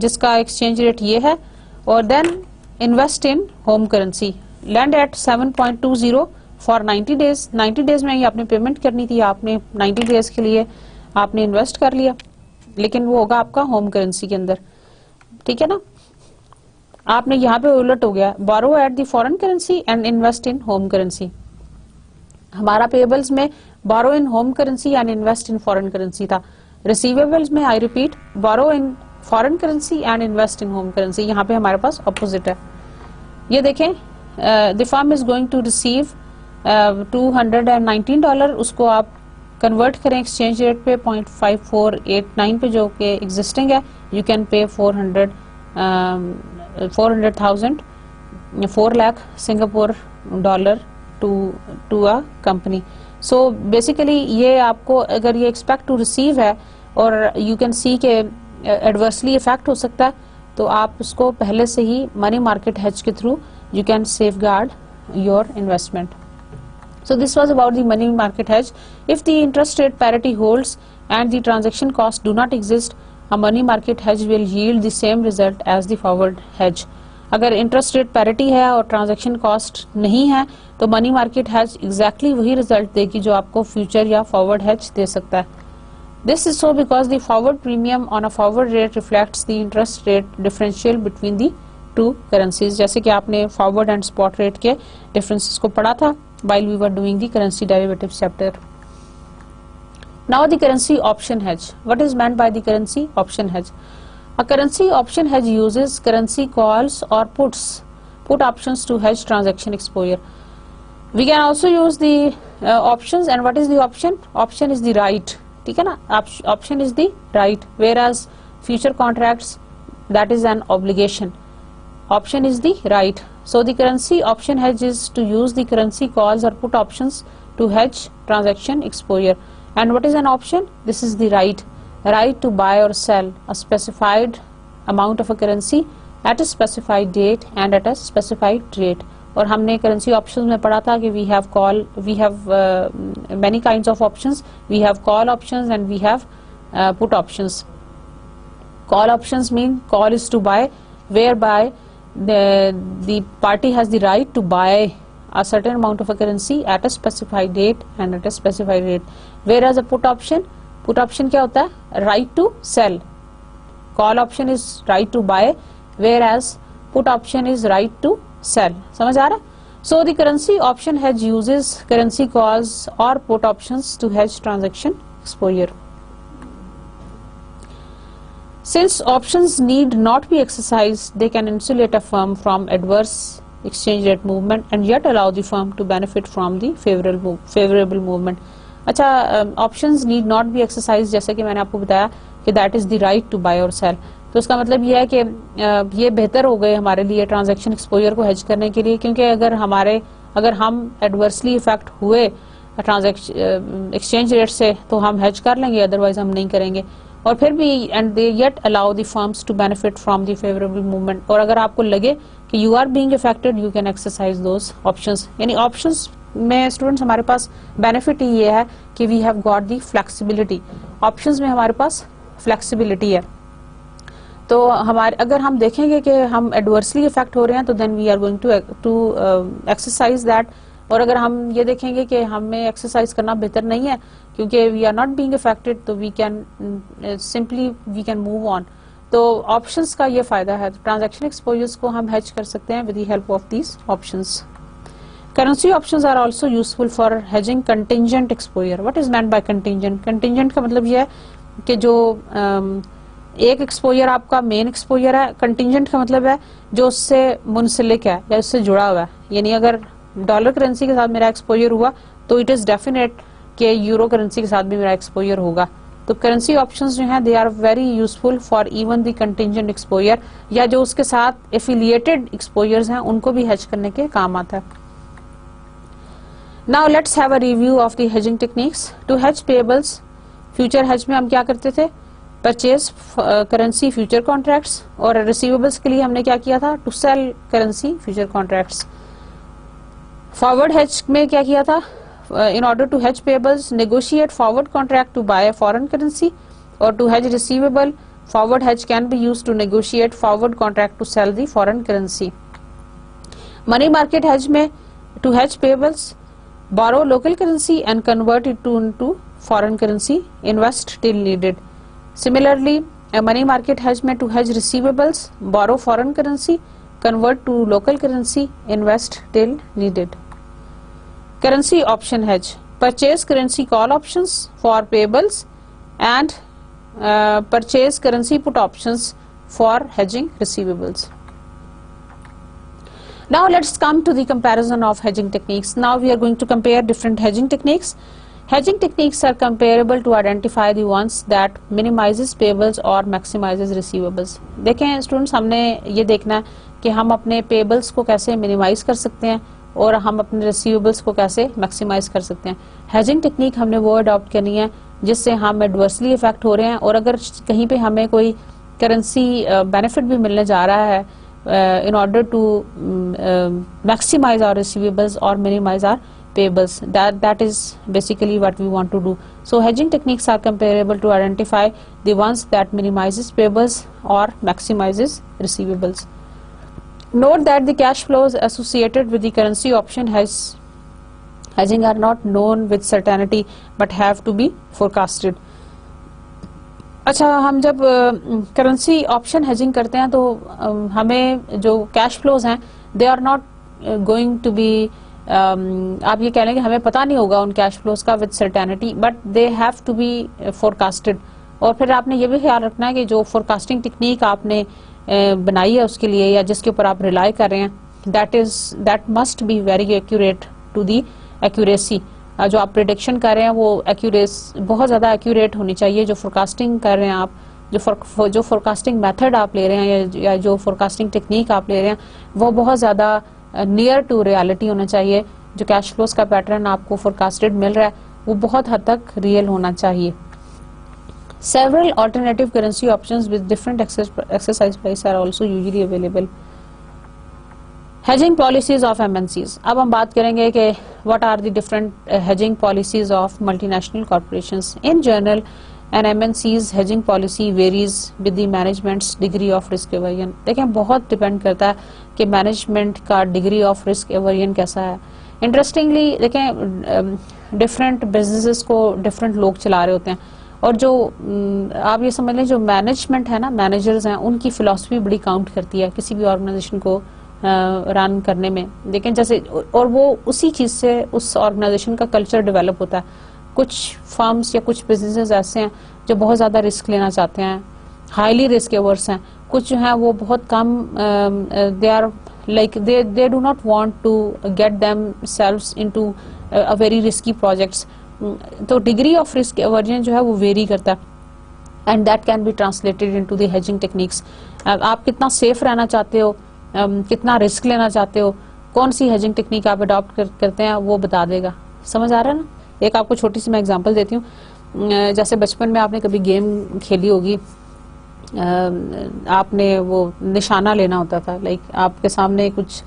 जिसका एक्सचेंज रेट ये है, और then invest in home currency, land at 7.20 for 90 days. 90 days में ही आपने पेमेंट करनी थी, आपने 90 डेज के लिए आपने इन्वेस्ट कर लिया, लेकिन वो होगा आपका होम करेंसी के अंदर. ठीक है ना? आपने यहाँ पे उलट हो गया, borrow at the foreign currency and invest in home currency. हमारा पेबल्स में borrow in home currency and invest in foreign currency था. रिसीवेबल्स में I repeat borrow in foreign currency and invest in home currency. यहाँ पे हमारे पास opposite है. ये देखें, the firm is going to receive $219, उसको आप कन्वर्ट करें एक्सचेंज रेट पे 0.5489 पे जो कि एग्जिस्टिंग है. You can pay 400,000 4 lakh Singapore dollar to a company. So basically ये आपको अगर ये एक्सपेक्ट टू रिसीव है और यू कैन सी के एडवर्सली इफेक्ट हो सकता है, तो आप उसको पहले से ही मनी मार्केट हेज के through you can safeguard your investment. So this was about the money market hedge. If the interest rate parity holds and the transaction costs do not exist, a money market hedge will yield the same result as the forward hedge. अगर interest rate parity है और transaction cost नहीं है तो money market has exactly वही result देगी जो आपको फ्यूचर या फॉरवर्ड हैज दे सकता है. This is so because the forward premium on a forward rate reflects the interest rate differential between the two currencies. जैसे कि आपने फॉरवर्ड एंड स्पॉट रेट के डिफरेंसेस को पढ़ा था while we were doing the currency derivatives chapter. Now the currency option hedge. What is meant by the currency option hedge? A currency option hedge uses currency calls or put options to hedge transaction exposure. We can also use the options. And what is the option? Option is the right. ठीक है ना? Option is the right, whereas future contracts, that is an obligation. Option is the right. So the currency option hedge is to use the currency calls or put options to hedge transaction exposure. And what is an option? This is the right to buy or sell a specified amount of a currency at a specified date and at a specified rate. और हमने currency options में पढ़ा था कि we have many kinds of options. We have call options and we have put options. Call options mean call is to buy, whereby the party has the right to buy a certain amount of a currency at a specified date and at a specified rate. Whereas a put option क्या होता है? Right to sell. Call option is right to buy, whereas put option is right to sell. समझ आ रहा है? So the currency option hedge uses currency calls or put options to hedge transaction exposure. Since options need not be exercised, they can insulate a firm from adverse exchange rate movement and yet allow the firm to benefit from the favorable movement. अच्छा, options need not be exercised, जैसे कि मैंने आपको बताया कि that is the right to buy or sell. तो उसका मतलब ये है कि ये बेहतर हो गए हमारे लिए ट्रांजैक्शन एक्सपोजर को हेज करने के लिए, क्योंकि अगर हम एडवर्सली इफेक्ट हुए ट्रांजैक्शन एक्सचेंज रेट से तो हम हेज कर लेंगे, अदरवाइज हम नहीं करेंगे. और फिर भी and they yet allow the firms to benefit from the favourable movement. और अगर आपको लगे कि you are being affected, you can exercise those options. यानी ऑप्शंस में स्टूडेंट्स हमारे पास बेनिफिट ही ये है कि we have got the flexibility. Options में हमारे पास फ्लेक्सिबिलिटी है. तो अगर हम देखेंगे कि हम एडवर्सली इफेक्ट हो रहे हैं तो then we are going to exercise that. और अगर हम ये देखेंगे कि हमें एक्सरसाइज करना बेहतर नहीं है क्योंकि we are not being affected, तो वी कैन मूव ऑन. तो ऑप्शंस का ये फायदा है. ट्रांजैक्शन एक्सपोजर्स को हम हेज कर सकते हैं with the help of these options. Currency options are also useful for hedging contingent exposure. What is meant by contingent? Contingent का मतलब ये है कि जो एक एक्सपोजर आपका मेन एक्सपोजर है, कंटिंजेंट का मतलब है जो उससे मुंसलिक है या उससे जुड़ा हुआ है। यानी अगर डॉलर करेंसी के साथ मेरा एक्सपोजर हुआ तो इट इज डेफिनेट कि यूरो करेंसी के साथ भी मेरा एक्सपोजर होगा। तो करेंसी ऑप्शंस जो हैं they are very useful for even the contingent exposure, या जो उसके साथ एफिलिएटेड एक्सपोजर्स हैं उनको भी हेज करने के काम आता है। Now let's have a review of the hedging techniques. To hedge payables, future hedge में हम क्या करते थे, परचेज करेंसी फ्यूचर कॉन्ट्रैक्ट्स, और रिसीवेबल्स के लिए हमने क्या किया था, to sell currency future contracts. Forward hedge में क्या किया था, in order to hedge payables, negotiate forward contract to buy a foreign currency, or to hedge receivable, forward hedge can be used to negotiate forward contract to sell the foreign currency. Money market hedge में to hedge payables, borrow local currency and convert it into foreign currency, invest till needed. Similarly, a money market hedge में to hedge receivables, borrow foreign currency, convert to local currency, invest till needed. Currency option hedge, purchase currency call options for payables and purchase currency put options for hedging receivables. Now let's come to the comparison of hedging techniques. Now we are going to compare different hedging techniques. Hedging techniques are comparable to identify the ones that minimizes payables or maximizes receivables. देखें students, हमने ये देखना है कि हम अपने payables को कैसे minimize कर सकते हैं और हम अपने रिसीवेबल्स को कैसे मैक्सिमाइज कर सकते हैं। हेजिंग टेक्निक हमने वो अडॉप्ट करनी है जिससे हम एडवर्सली इफेक्ट हो रहे हैं, और अगर कहीं पे हमें कोई करेंसी बेनिफिट भी मिलने जा रहा है in order to maximise our receivables और minimise our payables, that is basically what we want to do. So hedging techniques are comparable to identify the ones that minimizes payables or maximizes receivables. Note that the cash flows associated with the currency option hedging are not known with certainty but have to be forecasted. अच्छा, हम जब currency option hedging करते हैं तो हमें जो cash flows हैं they are not going to be, आप ये कह लें कि हमें पता नहीं होगा उन कैश फ्लोज का with certainty, but they have to be forecasted. और फिर आपने ये भी ख्याल रखना है कि जो फोरकास्टिंग टेक्निक आपने बनाई है उसके लिए या जिसके ऊपर आप रिलाई कर रहे हैं, that must be very accurate to the accuracy. जो आप प्रिडिक्शन कर रहे हैं वो बहुत ज़्यादा एक्यूरेट होनी चाहिए। जो फोरकास्टिंग कर रहे हैं आप, जो फोरकास्टिंग मेथड आप ले रहे हैं या जो फोरकास्टिंग टेक्निक आप ले रहे हैं वो बहुत ज़्यादा नियर टू रियलिटी होना चाहिए। जो कैश फ्लोज का पैटर्न आपको फोरकास्टेड मिल रहा है वो बहुत हद तक रियल होना चाहिए। Several alternative currency options with different exercise price are also usually available. Hedging policies of MNCs. अब हम बात करेंगे कि what are the different hedging policies of multinational corporations. In general, an MNC's hedging policy varies with the management's degree of risk aversion. देखें, बहुत depend करता है कि मैनेजमेंट का डिग्री ऑफ रिस्क एवर्जन कैसा है। इंटरेस्टिंगली देखें, डिफरेंट बिजनेसेस को डिफरेंट लोग चला रहे होते हैं, और जो आप ये समझ लें जो मैनेजमेंट है ना, मैनेजर्स हैं, उनकी फिलॉसफी बड़ी काउंट करती है किसी भी ऑर्गेनाइजेशन को रन करने में। देखें जैसे, और वो उसी चीज़ से उस ऑर्गेनाइजेशन का कल्चर डेवलप होता है। कुछ फर्म्स या कुछ बिजनेसेस ऐसे हैं जो बहुत ज़्यादा रिस्क लेना चाहते हैं, हाईली रिस्क एवर्स हैं। कुछ जो हैं वो बहुत कम, they are like they do not want to get themselves into a very risky projects. तो डिग्री ऑफ रिस्क एवर्जन जो है वो वेरी करता है and that can be translated into the hedging techniques. आप कितना सेफ रहना चाहते हो, कितना रिस्क लेना चाहते हो, कौन सी हेजिंग टेक्निक आप अडॉप्ट करते हैं वो बता देगा। समझ आ रहा है ना? एक आपको छोटी सी मैं एग्जांपल देती हूँ। जैसे बचपन में आपने कभी गेम खेली होगी, आपने वो निशाना लेना होता था, लाइक आपके सामने कुछ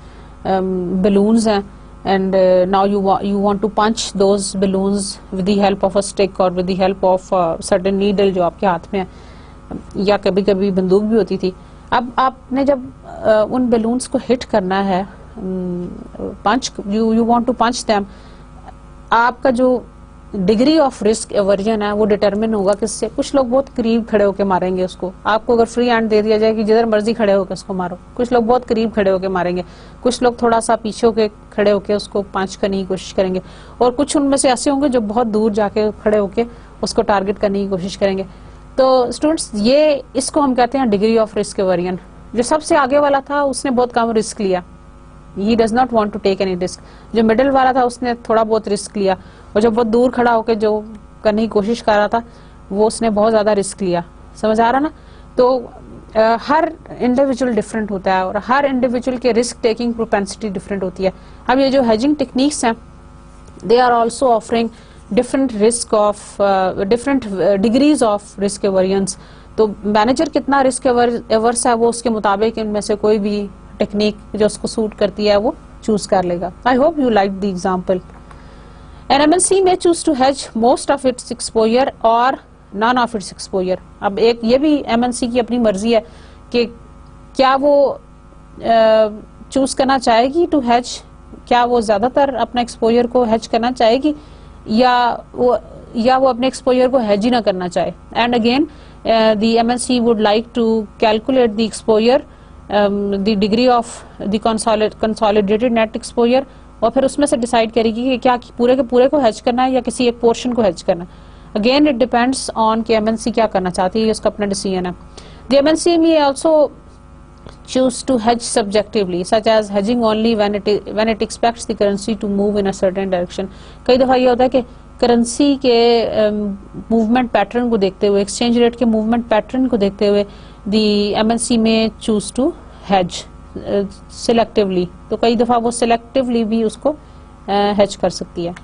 बलून्स हैं and now you want to punch those balloons with the help of a stick or with the help of a certain needle जो आपके हाथ में है, या कभी कभी बंदूक भी होती थी। अब आपने जब उन बलून्स को हिट करना है, पंच, you want to punch them, आपका जो डिग्री ऑफ रिस्क एवर्जन है वो डिटरमिन होगा किससे, कुछ लोग बहुत करीब खड़े होकर मारेंगे उसको, आपको अगर फ्री हैंड दे दिया जाए कि जिधर मर्जी खड़े होकर उसको मारो, कुछ लोग बहुत करीब खड़े होकर मारेंगे, कुछ लोग थोड़ा सा पीछे होकर खड़े होकर उसको पंच करने की कोशिश करेंगे, और कुछ उनमें से ऐसे होंगे जो बहुत दूर जाके खड़े होकर उसको टारगेट करने की कोशिश करेंगे। तो स्टूडेंट्स ये इसको हम कहते हैं डिग्री ऑफ रिस्क एवर्जन। जो सबसे आगे वाला था उसने बहुत कम रिस्क लिया, he does not want to take any risk। जो मिडिल वाला था उसने थोड़ा बहुत रिस्क लिया, और जो बहुत दूर खड़ा होकर जो करने की कोशिश कर रहा था वो उसने बहुत ज्यादा रिस्क लिया। समझ आ रहा ना? तो हर इंडिविजुअल डिफरेंट होता है और हर इंडिविजुअल के रिस्क टेकिंग प्रोपेंसिटी डिफरेंट होती है। अब ये जो हेजिंग टेक्निक्स हैं they are also offering different risk of different degrees of risk aversion. तो मैनेजर कितना रिस्क एवर्स है वो उसके मुताबिक इनमें से कोई भी टेक्निक जो उसको सूट करती है वो चूज कर लेगा। I hope you like the example. An MNC में choose to hedge most of its exposure और नॉन ऑफ इट्स एक्सपोजर। अब एक ये भी एमएनसी की अपनी मर्जी है कि क्या वो चूज करना चाहेगी टू हेज, क्या वो ज्यादातर अपने एक्सपोजर को हेज करना चाहेगी या वो अपने एक्सपोजर को हेज ही ना करना चाहे। And again the MNC would like to calculate the exposure, the degree of the consolidated net exposure, और फिर उसमें से डिसाइड करेगी कि क्या पूरे के पूरे को हेज करना है या किसी एक पोर्शन को हेज करना है। अगेन इट डिपेंड्स ऑन कि एमएनसी क्या करना चाहती है, उसका अपना डिसीजन है। द एमएनसी में also choose to hedge subjectively such as hedging only when it expects the currency to move in a certain direction। कई दफा ये होता है कि करेंसी के मूवमेंट पैटर्न को देखते हुए, एक्सचेंज रेट के मूवमेंट पैटर्न को देखते हुए दी एमएनसी में चूज टू हेज सिलेक्टिवली, तो कई दफा वो सिलेक्टिवली भी उसको हेज कर सकती है।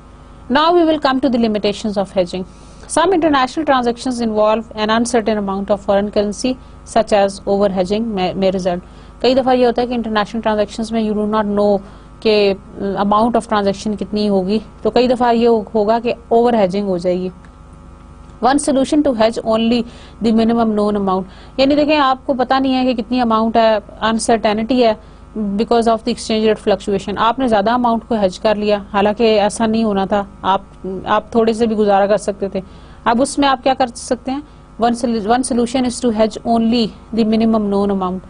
Now we will come to the limitations of hedging. Some international transactions involve an uncertain amount of foreign currency such as over hedging may result। कई दफा ये होता है कि इंटरनेशनल ट्रांजेक्शन्स में यू डू नॉट नो कि amount of transaction कितनी होगी, तो कई दफा ये होगा कि ओवर हेजिंग हो जाएगी। One solution to hedge only the minimum known amount, यानी देखें आपको पता नहीं है कि कितनी अमाउंट है, अनसर्टेनिटी है because of the exchange rate fluctuation, आपने ज्यादा अमाउंट को हेज कर लिया, हालांकि ऐसा नहीं होना था, आप थोड़े से भी गुजारा कर सकते थे। अब उसमें आप क्या कर सकते हैं, one solution is to hedge only the minimum known amount,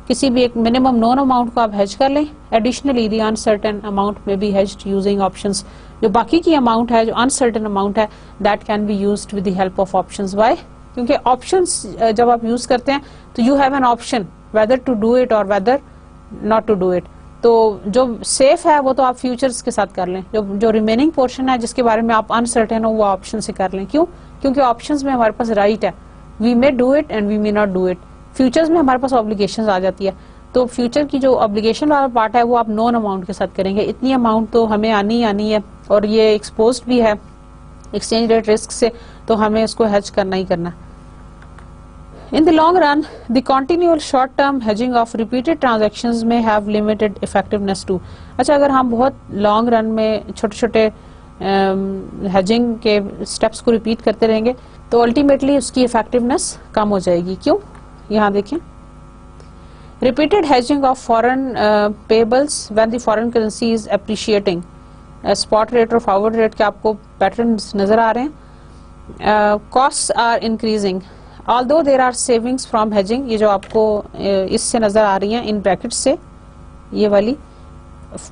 किसी भी एक मिनिमम नोन अमाउंट को आप हेज कर लें। एडिशनली द अनसर्टेन अमाउंट में बी हेज्ड यूजिंग ऑप्शंस, जो बाकी की अमाउंट है, जो अनसर्टेन अमाउंट है, that can be used with the help of options. Why? क्योंकि ऑप्शंस जब आप यूज करते हैं तो you have an option whether to do it और whether not to do it. तो जो सेफ है वो तो आप फ्यूचर्स के साथ कर लें, जो रिमेनिंग पोर्शन है जिसके बारे में आप अनसर्टेन हो वो ऑप्शन से कर लें। क्यों? क्योंकि ऑप्शंस में हमारे पास राइट है, we may do it and we may not do it. Futures में हमारे पास ऑब्लिगेशंस आ जाती है, तो फ्यूचर की जो ऑब्लिगेशन वाला पार्ट है वो आप नॉन अमाउंट के साथ करेंगे, इतनी अमाउंट तो हमें आनी है और ये एक्सपोज्ड भी है एक्सचेंज रेट रिस्क से, तो हमें इसको हेज करना ही करना। In the long run, the continual short-term hedging of repeated transactions may have limited effectiveness too। अच्छा, अगर हम बहुत लॉन्ग रन में छोटे छोटे हेजिंग के स्टेप्स को रिपीट करते रहेंगे तो अल्टीमेटली उसकी इफेक्टिवनेस कम हो जाएगी। क्यों? यहाँ देखें, repeated hedging of foreign payables when the foreign currency is appreciating, spot rate और फॉरवर्ड रेट के आपको पैटर्न्स नजर आ रहे हैं। Costs are increasing although there are savings from hedging, ये जो आपको इससे नजर आ रही हैं इन ब्रैकेट से, ये वाली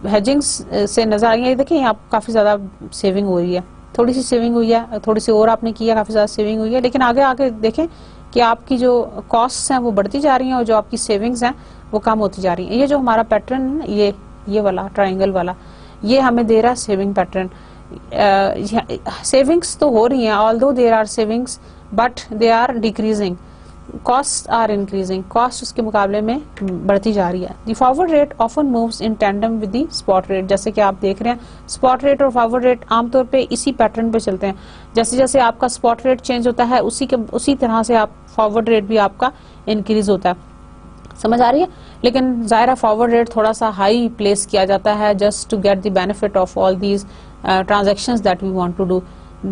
hedging से नजर आ रही है, ये देखिए यहाँ काफी ज्यादा सेविंग हुई है, थोड़ी सी सेविंग हुई है, थोड़ी सी और आपने किया, काफी ज्यादा सेविंग हुई है, लेकिन आगे आगे देखें कि आपकी जो कॉस्ट्स हैं वो बढ़ती जा रही हैं और जो आपकी सेविंग्स हैं वो कम होती जा रही हैं। ये जो हमारा पैटर्न है ये वाला ट्राइंगल वाला, ये हमें दे रहा है सेविंग पैटर्न। सेविंग्स तो हो रही हैं, although there are savings but they are decreasing, cost are increasing, cost उसके मुकाबले में बढ़ती जा रही है। The forward rate often moves in tandem with the spot rate, जैसे कि आप देख रहे हैं स्पॉट रेट और फॉरवर्ड रेट आमतौर पे इसी पैटर्न पे चलते हैं, जैसे जैसे आपका स्पॉट रेट चेंज होता है उसी तरह से आप फॉरवर्ड रेट भी आपका इंक्रीज होता है। समझ आ रही है? लेकिन जाहिर है फॉरवर्ड रेट थोड़ा सा हाई प्लेस किया जाता है just to get the benefit of all these transactions that we want to do.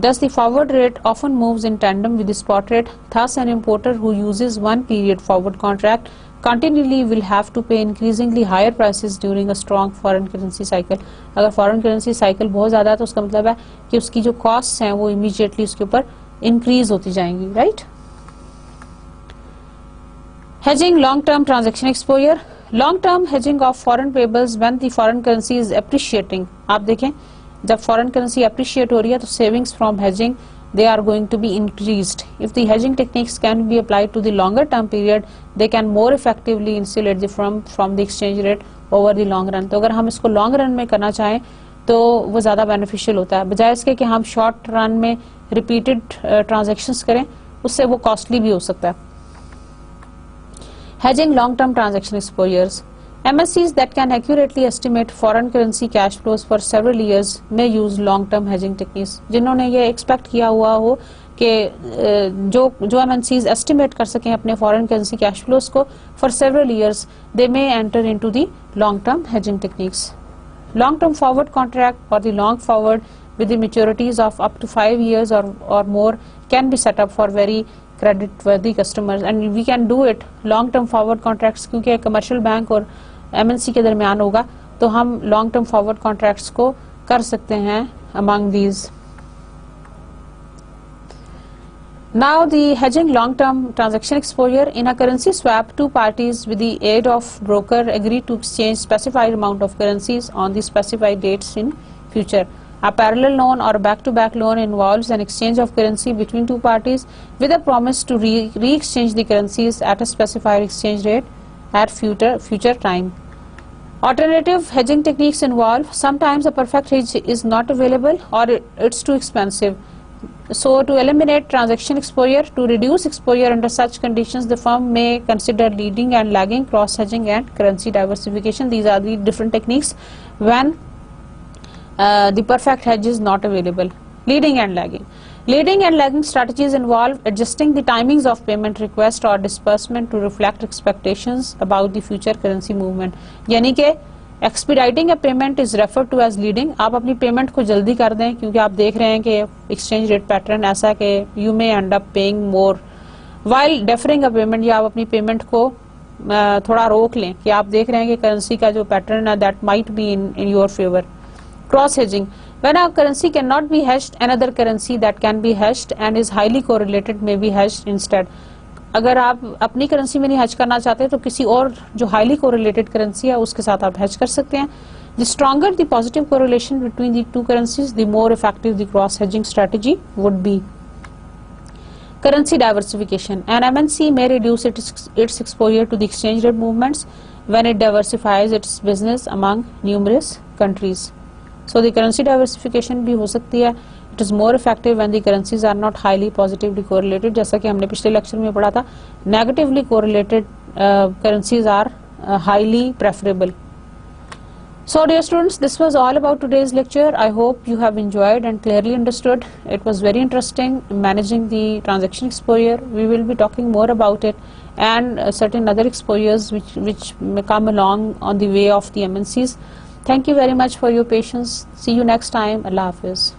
Thus the forward rate often moves in tandem with the spot rate. Thus an importer who uses one period forward contract continually will have to pay increasingly higher prices during a strong foreign currency cycle. अगर foreign currency cycle बहुत ज़्यादा है तो उसका मतलब है कि उसकी जो costs हैं वो immediately उसके ऊपर increase होती जाएंगी, right? Hedging long-term transaction exposure. Long-term hedging of foreign payables when the foreign currency is appreciating. आप देखें जब foreign currency appreciate हो रही है तो savings from hedging they are going to be increased. If the hedging techniques can be applied to the longer term period, they can more effectively insulate the firm from the exchange rate over the long run. तो अगर हम इसको long run में करना चाहें तो वो ज़्यादा beneficial होता है बजाय इसके कि हम short run में repeated transactions करें, उससे वो costly भी हो सकता है. Hedging long-term transaction exposures. MNCs that can accurately estimate foreign currency cash flows for several years may use long-term hedging techniques. जिन्होंने ये expect किया हुआ हो कि जो MNCs estimate कर सकें अपने foreign currency cash flows को for several years, they may enter into the long-term hedging techniques. Long-term forward contract or the long forward with the maturities of up to 5 years or more can be set up for very credit-worthy customers, and we can do it long-term forward contracts क्योंकि commercial bank और MNC के दरमियान होगा तो हम long-term forward contracts को कर सकते हैं among these. Now the hedging long-term transaction exposure. In a currency swap, two parties with the aid of broker agree to exchange specified amount of currencies on the specified dates in future. A parallel loan or back-to-back loan involves an exchange of currency between two parties with a promise to re-exchange the currencies at a specified exchange rate at future time. Alternative hedging techniques involve sometimes a perfect hedge is not available or it's too expensive. So to eliminate transaction exposure, to reduce exposure under such conditions, the firm may consider leading and lagging, cross-hedging and currency diversification. These are the different techniques when the perfect hedge is not available. Leading and lagging. Leading and lagging strategies involve adjusting the timings of payment request or disbursement to reflect expectations about the future currency movement. यानी कि expediting a payment is referred to as leading. आप अपनी payment को जल्दी कर दें क्योंकि आप देख रहे हैं कि exchange rate pattern ऐसा है कि you may end up paying more. While deferring a payment या आप अपनी payment को थोड़ा रोक लें कि आप देख रहे हैं कि currency का जो pattern है that might be in your favor. Cross hedging. When a currency cannot be hedged, another currency that can be hedged and is highly correlated may be hedged instead. अगर आप अपनी करेंसी में नहीं hedge करना चाहते तो किसी और जो highly correlated currency है उसके साथ आप hedge कर सकते हैं. The stronger the positive correlation between the two currencies, the more effective the cross hedging strategy would be. Currency diversification. An MNC may reduce its exposure to the exchange rate movements when it diversifies its business among numerous countries. So the currency diversification भी हो सकती है. It is more effective when the currencies are not highly positively correlated. जैसा कि हमने पिछले lecture में पढ़ा था, negatively correlated currencies are highly preferable. So dear students, this was all about today's lecture. I hope you have enjoyed and clearly understood. It was very interesting managing the transaction exposure. We will be talking more about it and certain other exposures which may come along on the way of the MNCs. Thank you very much for your patience. See you next time. Allah Hafiz.